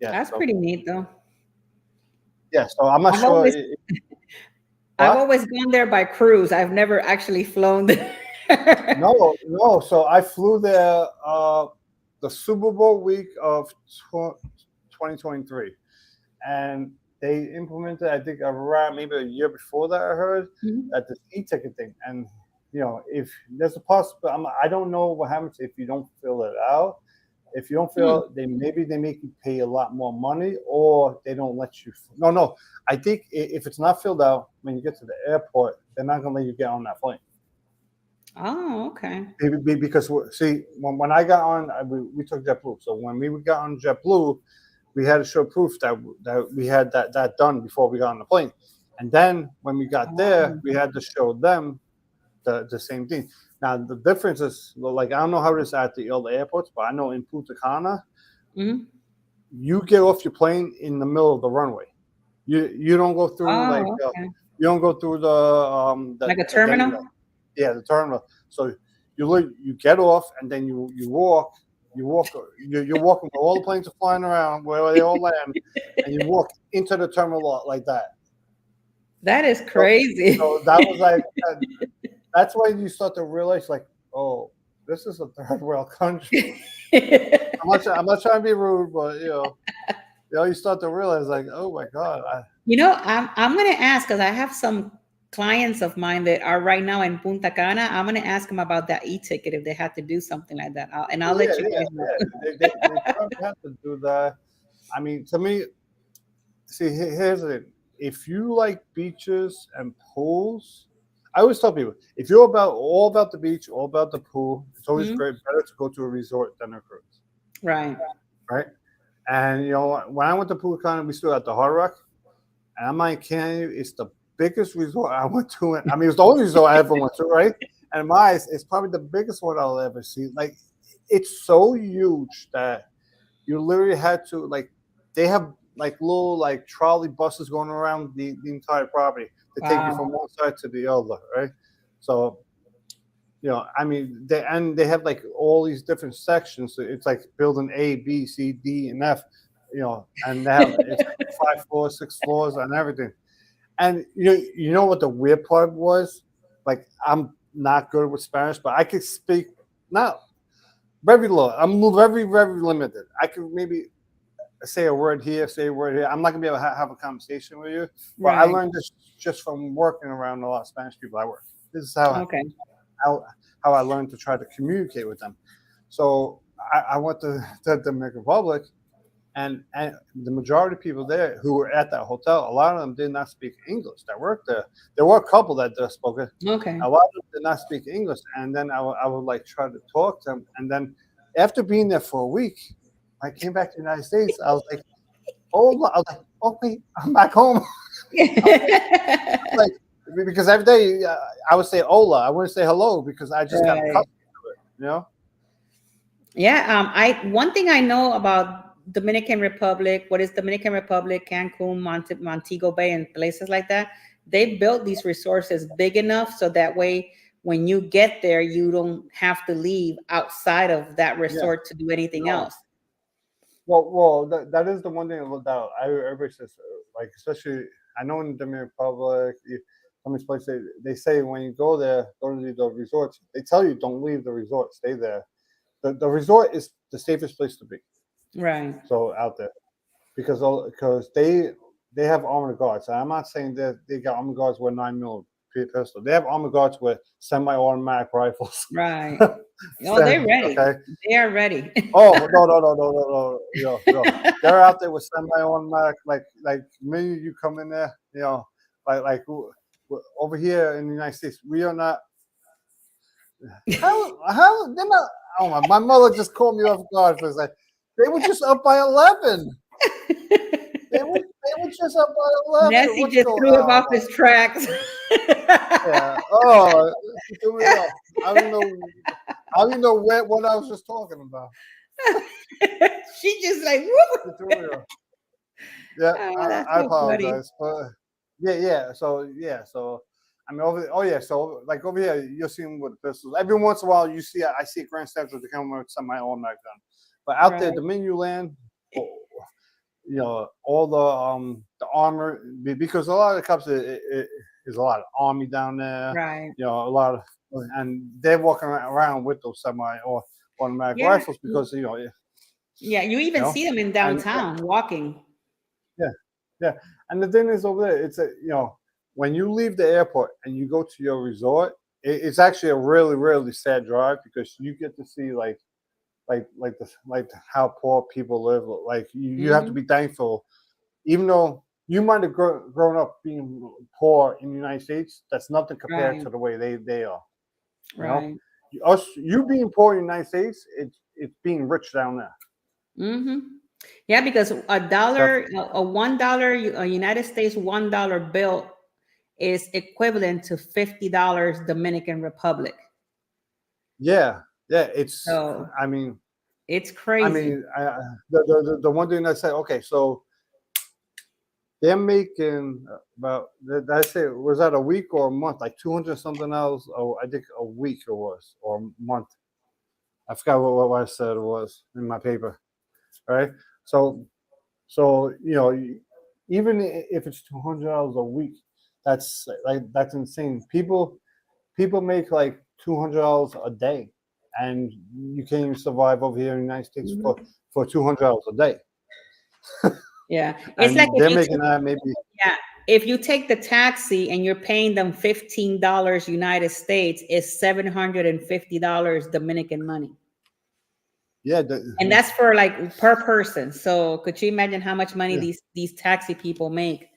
yeah, that's pretty neat, though. Yeah, so I'm not sure. I've always gone there by cruise. I've never actually flown there. No. So I flew there the Super Bowl week of 2023, and they implemented, I think, around maybe a year before that. I heard that the e-ticket thing, and if there's a possibility, I don't know what happens if you don't fill it out. If you don't fill, they make you pay a lot more money, or they don't let you. No. I think if it's not filled out when you get to the airport, they're not going to let you get on that plane. Oh, okay. Because see, when I got on, we took JetBlue. So when we got on JetBlue, we had to show proof that we had that done before we got on the plane. And then when we got there, we had to show them the same thing. Now the difference is, like, I don't know how it is at the other airports, but I know in Punta Cana, you get off your plane in the middle of the runway. You don't go through you don't go through the like a terminal. The terminal. So you get off, and then you walk. You're walking where all the planes are flying around, where they all land, and you walk into the terminal like that. That is crazy. So that was like. That's when you start to realize, like, oh, this is a third world country. I'm not trying to be rude, but you start to realize like, oh my God, I'm gonna ask because I have some clients of mine that are right now in Punta Cana. I'm gonna ask them about that e-ticket if they had to do something like that. I'll yeah, let you yeah, guys know. yeah. They probably have to do that. I mean, to me, see, here's the thing. If you like beaches and pools, I always tell people if you're all about the beach, all about the pool, it's always Mhm. better to go to a resort than a cruise, Right. right? And when I went to Punta we still at the Hard Rock, and I'm like, can you? It's the biggest resort I went to. I mean, it's the only resort I ever went to, right? And in my eyes, it's probably the biggest one I'll ever see. Like, it's so huge that you literally had to like they have like little like trolley buses going around the entire property to take you Wow. from one side to the other, right? So I mean, they have like all these different sections. So it's like building A, B, C, D, and F. And they have it's like 5 floors, 6 floors, and everything. And you know what the weird part was? Like, I'm not good with Spanish, but I could speak not very low. I'm very, very limited. I could maybe say a word here, say a word here. I'm not gonna be able to have a conversation with you. But I Right. learned this just from working around a lot of Spanish people I work. This is Okay. how, how I learned to try to communicate with them. So I went to the Dominican Republic, and the majority of people there who were at that hotel, a lot of them did not speak English. That worked there. There were a couple that spoke it. Okay. A lot of them did not speak English, and then I would like try to talk to them, and then after being there for a week, I came back to the United States. I was like, oh, I was like, oh wait, I'm back home. Like, because every day I would say hola, I wouldn't say hello because I just got Right. accustomed to it. You know? Yeah. I one thing I know about Dominican Republic, what is Dominican Republic, Cancun, Montego Bay, and places like that. They built these resources big enough so that way when you get there, you don't have to leave outside of that Yeah. resort to do anything No. else. Well, that is the one thing that everybody says, like, especially I know in the Dominican Republic, some of these places they say when you go there, go to the resorts, they tell you don't leave the resort, stay there. The resort is the safest place to be. Right. So out there because they have armored guards. And I'm not saying that they got armored guards with 9 mm pistol. They have armored guards with semi-automatic rifles. Right. Oh, they're ready. Okay. They are ready. Oh no no no no no no They're out there with semi-automatic like me. You come in there, like over here in the United States, we are not. How they're not? Oh my mother just called me off guard for a second. They were just up by 11. They were just up by 11. Nessie What's just going threw him on? off his tracks. Yeah. Oh, you threw me off. I don't know. I don't even know what I was just talking about. She just like, whoop. You threw me off. Yeah, Oh, that's I so funny. apologize, but so I mean so like over here you'll see them with the pistols. Every once in a while I see a Grand Central to come with some of my automatic gun, but out there Right. the minute you land, oh, all the armor because a lot of the cops is a lot of army down there, Right. a lot of and they're walking around with those semi or automatic Yeah. rifles because Yeah. You you even know see them in and downtown walking. yeah, yeah. And the thing is over there, it's when you leave the airport and you go to your resort, it's actually a really, really sad drive because you get to see like how poor people live. Like you have to Hmm. be thankful, even though you might have grown up being poor in the United States. That's nothing compared Right. to the way they are. You know, Right. you being poor in the United States, it's being rich down there. Hmm. Yeah, because a dollar, Definitely. a $1, a United States $1 bill is equivalent to $50 Dominican Republic. Yeah, yeah. It's. So I mean, it's I crazy. mean, the one thing I say, okay, so they're making about I say was that a week or a month, like 200 something else. Oh, I think a week it was or a month. I forgot what I said it was in my paper. Right. So even if it's $200 a week, that's insane. People make like $200 a day, and you can't even survive over here in the United States Mhm. for $200 a day, Yeah, it's like and if they're you making that maybe. yeah, if you take the taxi and you're paying them $15 United States, it's $750 Dominican money. Yeah, And that's for like per person. So could you imagine how much money yeah. these taxi people make?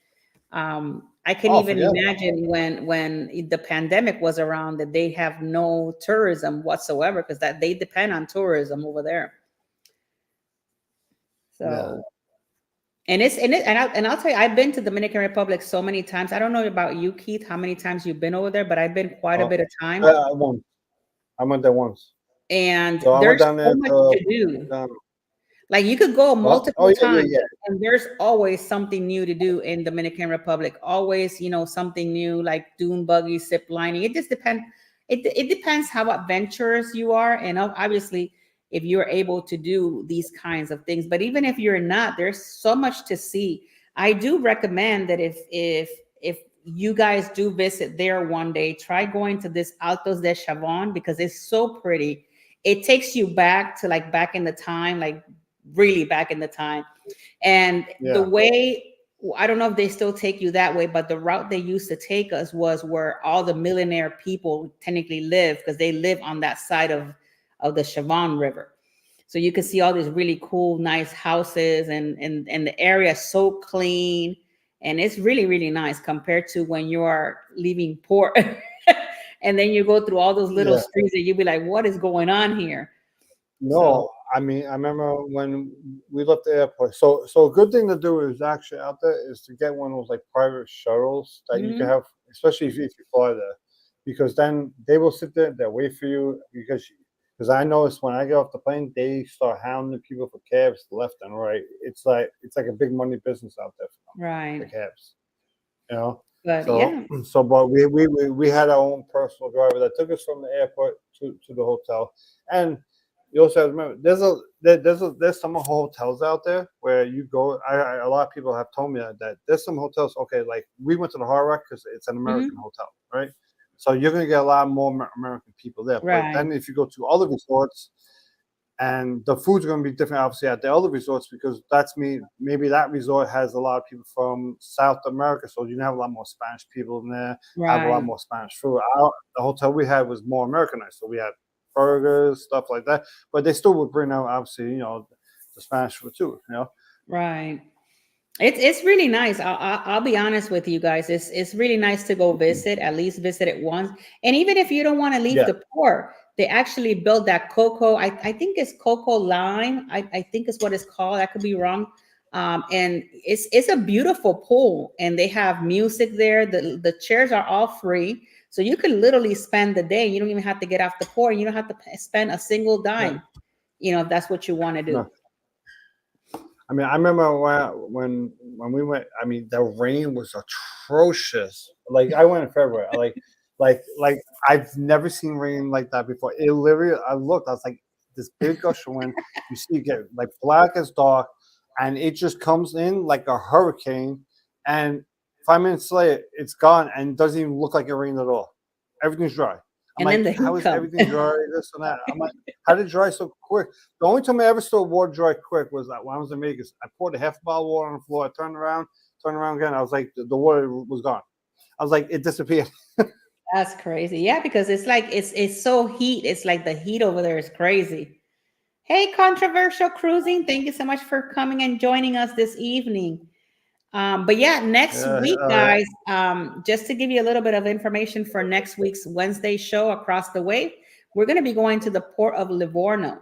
I can Oh, even forget about imagine when the pandemic was around that they have no tourism whatsoever because that they depend on tourism over there. it. Yeah. So and I'll tell you, I've been to Dominican Republic so many times. I don't know about you, Keith, how many times you've been over there, but I've been quite a Oh, bit of time. I won't. I went there once. And So I went there's down so there much to to do. down. Like you could go What? Oh multiple yeah, yeah, times yeah. and there's always something new to do in Dominican Republic. Always, something new like dune buggy, zip lining. It just depends. It depends how adventurous you are. And obviously, if you're able to do these kinds of things. But even if you're not, there's so much to see. I do recommend that if you guys do visit there one day, try going to this Altos de Chavon because it's so pretty. It takes you back to like back in the time, like really back in the time. And the Yeah. way, I don't know if they still take you that way, but the route they used to take us was where all the millionaire people technically live because they live on that side of the Chavon River. So you can see all these really cool, nice houses and the area is so clean. And it's really, really nice compared to when you are leaving port and then you go through all those little Yeah. streets and you'll be like, what is going on here? So No, I mean, I remember when we left the airport. So a good thing to do is actually out there is to get one of those like private shuttles that you can mhm. have, especially if you fly there, because then they will sit there, they'll wait for you because I noticed when I get off the plane, they start hounding people for cabs left and right. It's like a big money business out there for them, the Right. cabs, you know. But So yeah. so, but we had our own personal driver that took us from the airport to the hotel, and you also have to remember there's some hotels out there where you go. A lot of people have told me that there's some hotels. Okay, like we went to the Hard Rock because it's an American Mhm. hotel, right? So you're gonna get a lot more American people there. But Right. then if you go to other resorts, and the food's going to be different, obviously, at the other resorts because maybe that resort has a lot of people from South America, so you have a lot more Spanish people in there, have a lot Right. more Spanish food. The hotel we had was more Americanized, so we had burgers, stuff like that, but they still would bring out, obviously, the Spanish food too. Right. It's really nice. I'll be honest with you guys. It's really nice to go visit, at least visit it once. And even if you don't want to leave Yeah, the port, they actually build that cocoa. I think it's cocoa lime. I think it's what it's called. I could be wrong. And it's a beautiful pool, and they have music there. The chairs are all free, so you can literally spend the day. You don't even have to get off the port. You don't have to spend a single yeah, dime. If that's what you want to do. no. I mean, I remember when we went. I mean, the rain was atrocious. Like I went in February. Like I've never seen rain like that before. It literally. I looked. I was like, this big gush of wind. You see, it get like black as dark, and it just comes in like a hurricane. And 5 minutes later, it's gone, and it doesn't even look like it rained at all. Everything's dry. I'm And then like, the how heat is comes. everything dry? This and that. I'm like, how did it dry so quick? The only time I ever saw water dry quick was that when I was in Vegas. I poured a half a bottle of water on the floor. I turned around again. I was like, the water was gone. I was like, it disappeared. That's crazy. Yeah, because it's like it's so heat. It's like the heat over there is crazy. Hey, controversial cruising. Thank you so much for coming and joining us this evening. But yeah, next Yeah, week, guys, just to give you a little bit of information for next week's Wednesday show across the way, we're going to be going to the Port of Livorno.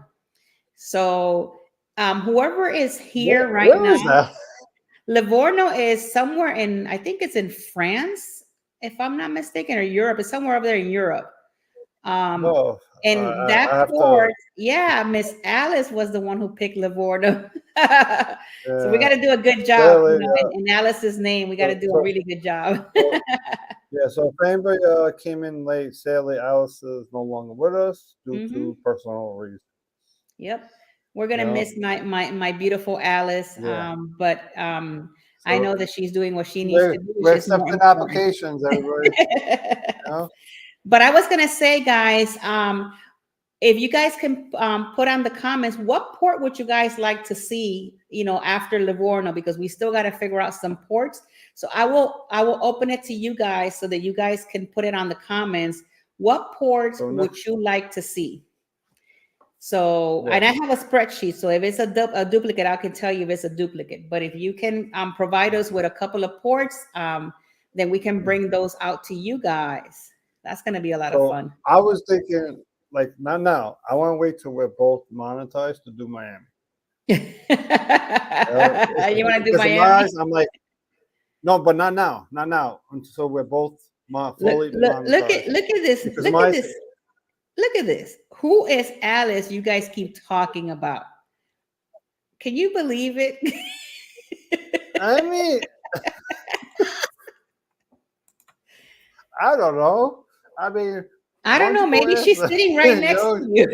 So whoever is here right where now, is that? Livorno is somewhere in, I think it's in France, if I'm not mistaken, or Europe. It's somewhere over there in Europe. Um, Oh, and that I have to. port, yeah, Miss Alice was the one who picked Livorno. So we got Yeah, to do a good job, clearly. in Alice's name. We got to So, do a so, really good job. so, yeah. So if anybody came in late, sadly, Alice is no longer with us due Hmm. to personal reasons. Yep. We're gonna You know. miss my beautiful Alice. Yeah. But I So know that she's doing what she needs we're to do, which we're is more accepting important. applications, everybody. You know. But I was gonna say, guys, if you guys can put on the comments, what port would you guys like to see, after Livorno, because we still got to figure out some ports. So I will open it to you guys so that you guys can put it on the comments. What ports would you like to see? So, and I have a spreadsheet. So if it's a duplicate, I can tell you if it's a duplicate. But if you can provide us with a couple of ports, then we can bring those out to you guys. That's going to be a lot of fun. I was thinking, like, not now. I want to wait till we're both monetized to do Miami. You want to do Miami? In my eyes, I'm like, no, but not now. Not now. Until we're both fully monetized. Look at this. Look at this. Who is Alice you guys keep talking about? Can you believe it? I mean, I don't know. I don't know. Maybe she's sitting right next to you.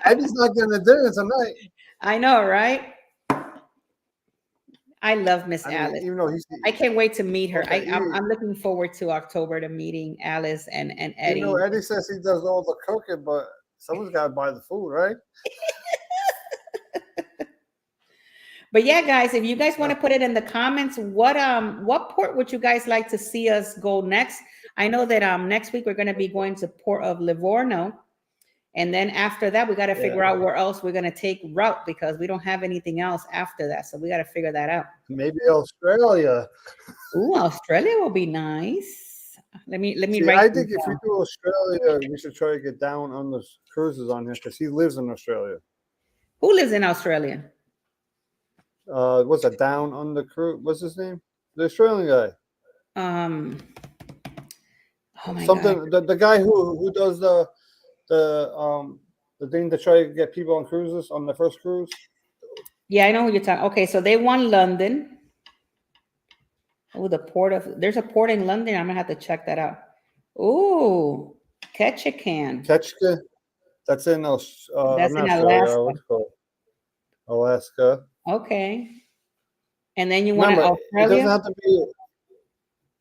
Eddie's not going to dinner tonight. I know, right? I love Miss Alice. Even though I can't wait to meet her. Okay, I'm looking forward to October to meeting Alice and Eddie. Eddie says he does all the cooking, but someone's got to buy the food, right? But yeah, guys, if you guys want to put it in the comments, what port would you guys like to see us go next? I know that next week we're going to be going to Port of Livorno. And then after that, we got to figure out where else we're going to take route, because we don't have anything else after that. So we got to figure that out. Maybe Australia. Ooh, Australia will be nice. Let me write. I think if we do Australia, we should try to get down on the cruises on here, because he lives in Australia. Who lives in Australia? What's that, down on the cruise? What's his name? The Australian guy. Oh my God. The guy who does the thing to try to get people on cruises on the first cruise. Yeah, I know who you're talking. Okay, so they won London. Oh, there's a port in London. I'm gonna have to check that out. Ooh, Ketchikan. That's in that's in Alaska. What's it called? Alaska. Okay. And then you want Australia? It doesn't have to be.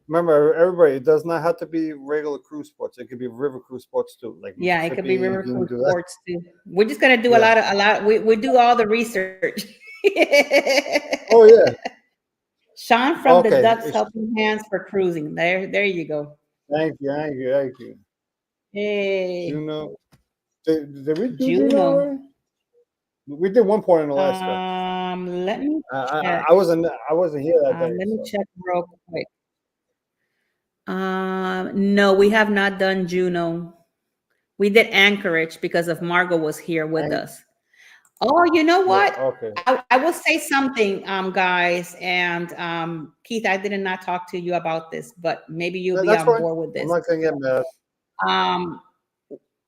Remember, everybody, it does not have to be regular cruise ports. It could be river cruise ports too. Like, yeah, it could be river cruise ports too. We're just gonna do a lot. We do all the research. Oh yeah. Sean from the Ducks Helping Hands for Cruising. There you go. Thank you. Hey. Juno. Did we do Juno? We did one port in Alaska. Let me check. I wasn't here that day. Let me check real quick. No, we have not done Juno. We did Anchorage because of Margot was here with us. Oh, you know what? Yeah, okay. I will say something, guys, and Keith, I did not talk to you about this, but maybe you'll be on board with this. I'm not gonna get mad.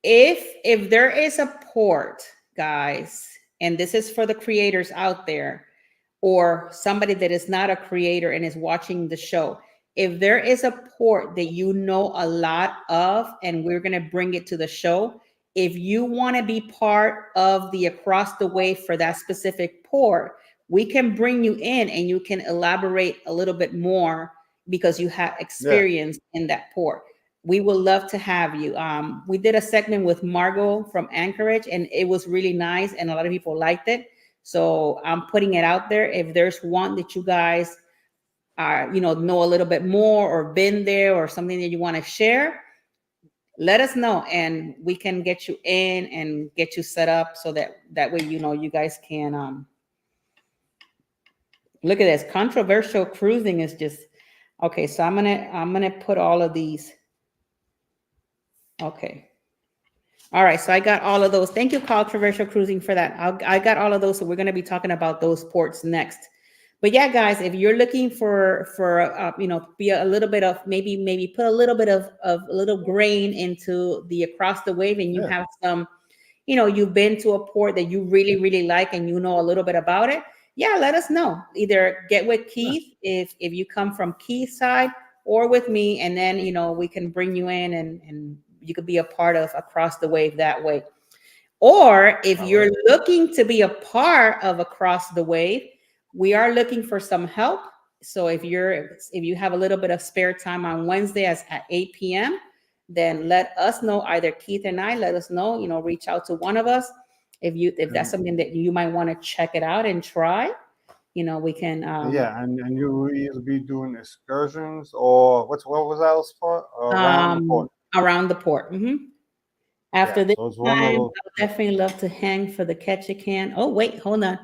If there is a port, guys, and this is for the creators out there, or somebody that is not a creator and is watching the show, if there is a port that you know a lot of, and we're going to bring it to the show, if you want to be part of the across the wave for that specific port, we can bring you in and you can elaborate a little bit more because you have experience in that port. We would love to have you. We did a segment with Margot from Anchorage, and it was really nice, and a lot of people liked it. So I'm putting it out there. If there's one that you guys know a little bit more, or been there, or something that you want to share, let us know, and we can get you in and get you set up so that way you guys can look at this. Controversial cruising is just okay. So I'm gonna put all of these. Okay. All right. So I got all of those. Thank you, Controversial Cruising, for that. I got all of those. So we're going to be talking about those ports next. But yeah, guys, if you're looking for be a little bit of maybe put a little bit of a little grain into the across the wave, and you have some, you've been to a port that you really, really like, and you know a little bit about it. Yeah, let us know. Either get with Keith if you come from Keith's side, or with me, and then we can bring you in and you could be a part of Across the Wave that way. Or if you're looking to be a part of Across the Wave, we are looking for some help. So if you have a little bit of spare time on Wednesday at 8 p.m., then let us know. Either Keith and I, let us know. Reach out to one of us if that's something that you might want to check it out and try. We can. And you will either be doing excursions or what was that else part around the port? Around the port. After this so it's time, I one of would definitely love to hang for the Ketchikan. Oh wait, hold on.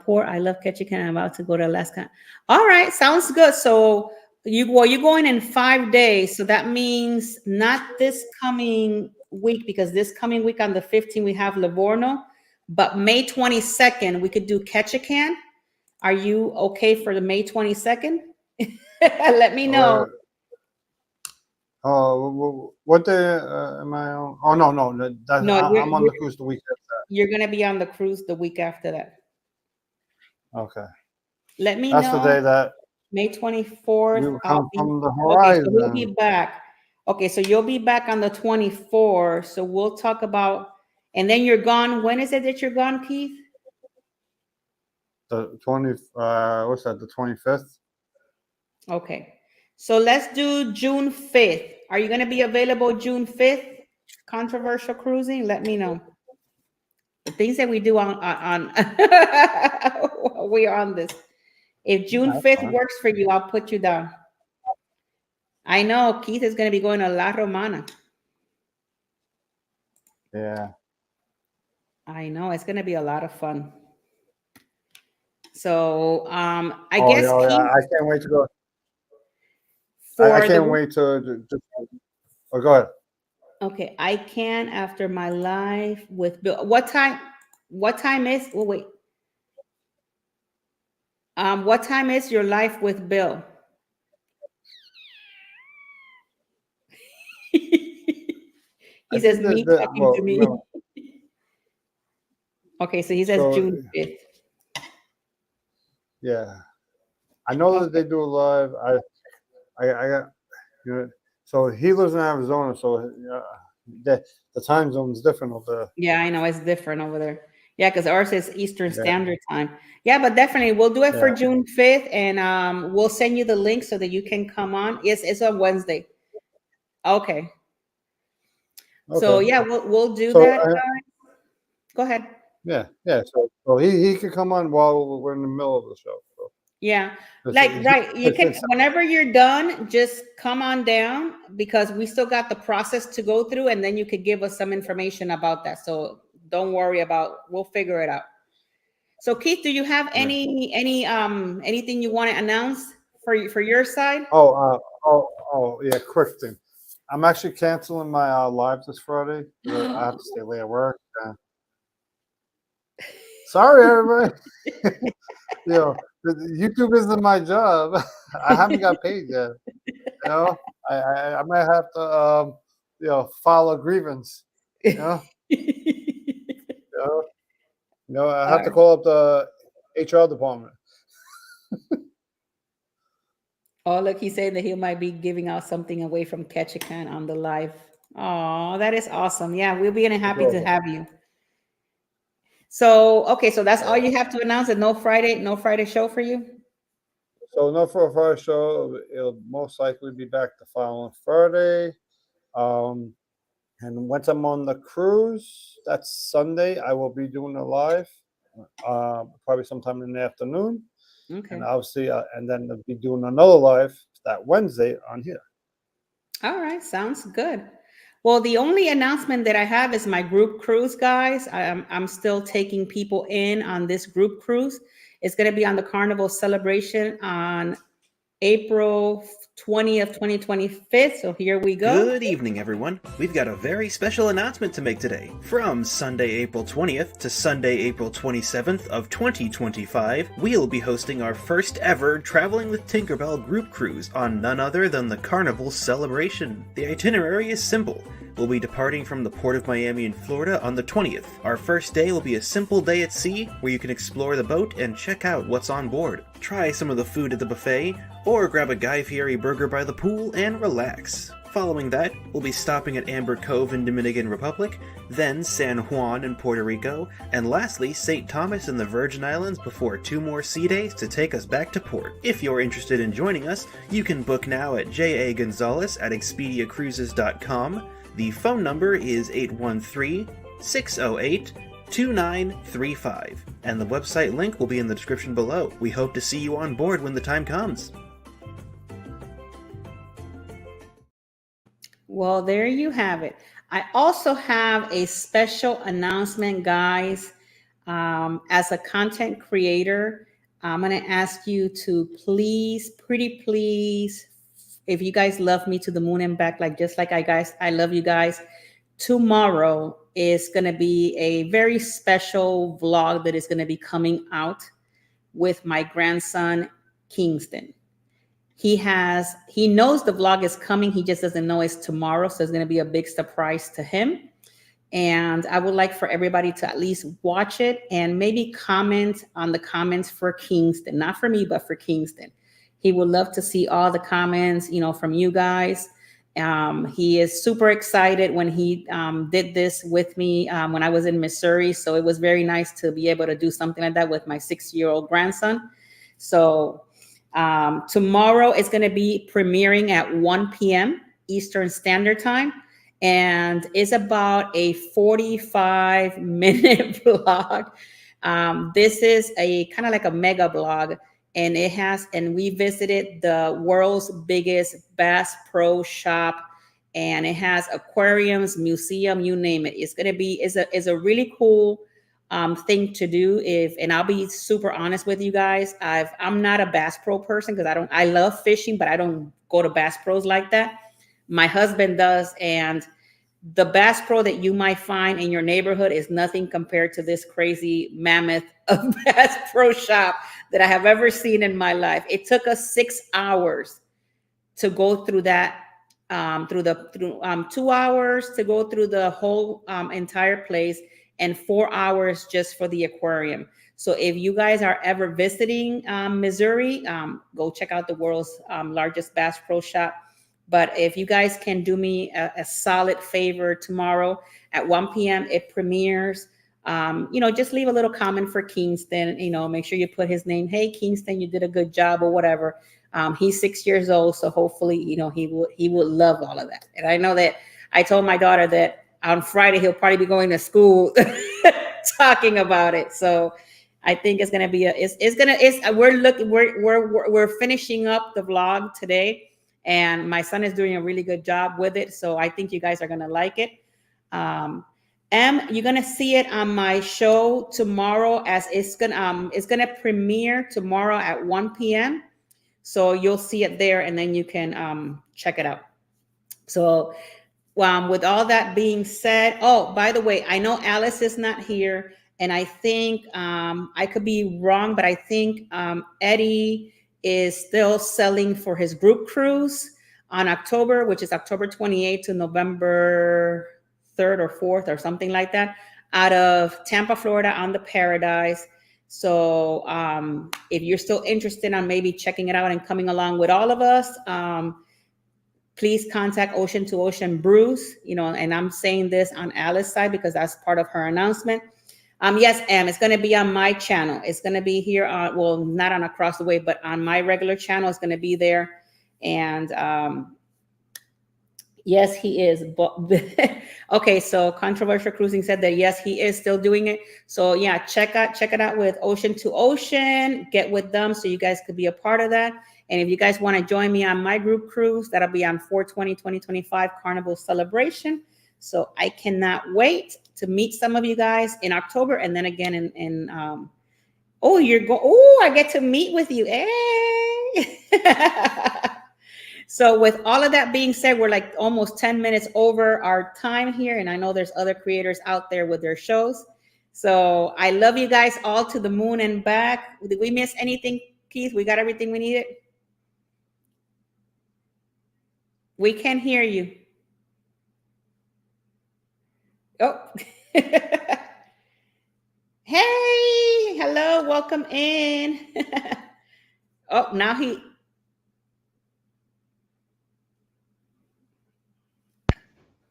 Port. I love Ketchikan. I'm about to go to Alaska. All right, sounds good. So you're going in 5 days. So that means not this coming week, because this coming week on the 15th we have Livorno, but May 22nd we could do Ketchikan. Are you okay for the May 22nd? Let me know. What day am I on? Oh no, I'm on the cruise the week after that. You're gonna be on the cruise the week after that. Okay. Let me know. That's the day that May 24th. you come from the horizon. Okay, so we'll be back. Okay, so you'll be back on the 24th. So we'll talk about, and then you're gone. When is it that you're gone, Keith? The 20. What's that? The 25th. Okay, so let's do June 5th. Are you going to be available June 5th? Controversial cruising. Let me know. The things that we do on we are on this. If June 5th works for you, I'll put you down. I know Keith is going to be going to La Romana. Yeah. I know it's going to be a lot of fun. So I guess Keith, I can't wait to go. I can't wait to go ahead. Okay, I can after my live with Bill. What time is? Oh wait. What time is your live with Bill? He says me talking to me. No. Okay, so he says June 5th. Yeah, I know that they do a live. I got, so he lives in Arizona, so the time zone is different over there. Yeah, I know it's different over there. Yeah, because ours is Eastern Standard Time. Yeah, but definitely we'll do it for June 5th, and we'll send you the link so that you can come on. Yes, it's on Wednesday. Okay. So yeah, we'll do that. Go ahead. Yeah. So he could come on while we're in the middle of the show. So. Yeah, right. You can, whenever you're done, just come on down, because we still got the process to go through, and then you could give us some information about that. So don't worry we'll figure it out. So Keith, do you have anything you want to announce for your side? Yeah, quick thing. I'm actually canceling my live this Friday. I have to stay late at work. Sorry, everybody. YouTube isn't my job. I haven't got paid yet. I might have to file a grievance. I have to call up the HR department. Oh, look, he's saying that he might be giving out something away from Ketchikan on the live. Oh, that is awesome. Yeah, we'll be happy to have you. So, okay, so that's all you have to announce, and no Friday show for you? So no Friday show. It'll most likely be back the following Friday. And once I'm on the cruise, that's Sunday, I will be doing a live, probably sometime in the afternoon. Okay. And obviously, and then I'll be doing another live that Wednesday on here. All right, sounds good. Well, the only announcement that I have is my group cruise, guys. I'm still taking people in on this group cruise. It's going to be on the Carnival Celebration on April 20th, 2025. So here we go. Good evening, everyone. We've got a very special announcement to make today. From Sunday, April 20th to Sunday, April 27th of 2025, we'll be hosting our first ever Traveling with Tinkerbell group cruise on none other than the Carnival Celebration. The itinerary is simple. We'll be departing from the Port of Miami in Florida on the 20th. Our first day will be a simple day at sea where you can explore the boat and check out what's on board. Try some of the food at the buffet, or grab a Guy Fieri burger by the pool and relax. Following that, we'll be stopping at Amber Cove in Dominican Republic, then San Juan in Puerto Rico, and lastly St. Thomas in the Virgin Islands before 2 more sea days to take us back to port. If you're interested in joining us, you can book now at jagonzalez@expediacruises.com. The phone number is 813-608-2935, and the website link will be in the description below. We hope to see you on board when the time comes. Well, there you have it. I also have a special announcement, guys. As a content creator, I'm going to ask you to please, pretty please, if you guys love me to the moon and back, just like I love you guys, tomorrow is going to be a very special vlog that is going to be coming out with my grandson, Kingston. He knows the vlog is coming. He just doesn't know it's tomorrow. So it's going to be a big surprise to him. And I would like for everybody to at least watch it and maybe comment on the comments for Kingston, not for me, but for Kingston. He would love to see all the comments, from you guys. He is super excited when he did this with me when I was in Missouri. So it was very nice to be able to do something like that with my 6-year-old grandson. So tomorrow it's going to be premiering at 1 p.m. Eastern Standard Time, and it's about a 45-minute vlog. This is a kind of like a mega blog, and we visited the world's biggest Bass Pro Shop, and it has aquariums, museum, you name it. It's going to be is a really cool thing to do. And I'll be super honest with you guys. I'm not a Bass Pro person because I love fishing, but I don't go to Bass Pros like that. My husband does. And the Bass Pro that you might find in your neighborhood is nothing compared to this crazy mammoth of Bass Pro Shop that I have ever seen in my life. It took us 6 hours to go through that, through 2 hours to go through the whole entire place, and 4 hours just for the aquarium. So if you guys are ever visiting Missouri, go check out the world's largest Bass Pro Shop. But if you guys can do me a solid favor, tomorrow at 1 p.m. it premieres. Just leave a little comment for Kingston. Make sure you put his name. Hey, Kingston, you did a good job, or whatever. He's 6 years old, so hopefully, he will love all of that. And I know that I told my daughter that on Friday he'll probably be going to school talking about it. So I think it's gonna be we're finishing up the vlog today, and my son is doing a really good job with it. So I think you guys are gonna like it. You're gonna see it on my show tomorrow, as it's gonna premiere tomorrow at 1 p.m. So you'll see it there, and then you can check it out. So with all that being said, oh, by the way, I know Alice is not here, and I think I could be wrong, but I think Eddie is still selling for his group cruise on October, which is October 28th to November 3rd or 4th or something like that, out of Tampa, Florida on the Paradise. So if you're still interested on maybe checking it out and coming along with all of us, please contact Ocean to Ocean Bruce, and I'm saying this on Alice's side because that's part of her announcement. Yes, it's going to be on my channel. It's going to be here on, well, not on Across the Way, but on my regular channel. It's going to be there. And yes, he is. Okay, so Controversial Cruising said that yes, he is still doing it. So yeah, check it out with Ocean to Ocean. Get with them so you guys could be a part of that. And if you guys want to join me on my group cruise, that'll be on 4/20/2025 Carnival Celebration. So I cannot wait to meet some of you guys in October, and then again in I get to meet with you. Hey. So with all of that being said, we're like almost 10 minutes over our time here, and I know there's other creators out there with their shows. So I love you guys all to the moon and back. Did we miss anything, Keith? We got everything we needed? We can hear you. Oh. Hey, hello, welcome in. Oh, now he.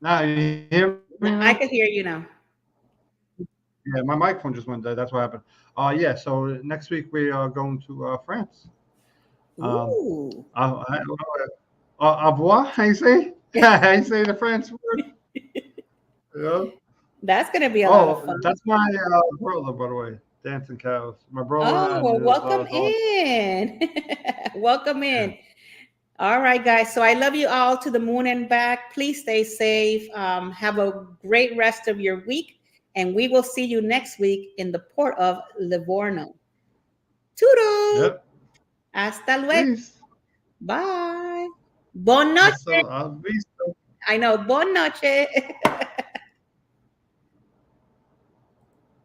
Now you hear me I now? can hear you now. Yeah, my microphone just went dead. That's what happened. Yeah. So next week we are going to France. Um, Ooh. Au revoir. I say. I say the French word. Yeah. That's gonna be a lot of Oh, fun. that's my brother, by the way. Dancing cows. My brother Oh, and well, his welcome daughter. in. Welcome Yeah. in. All right, guys. So I love you all to the moon and back. Please stay safe. Have a great rest of your week. And we will see you next week in the port of Livorno. Toodles. Yep. Hasta luego. Peace. Bye. Bon noche. Hasta la vista. I know. Bon noche.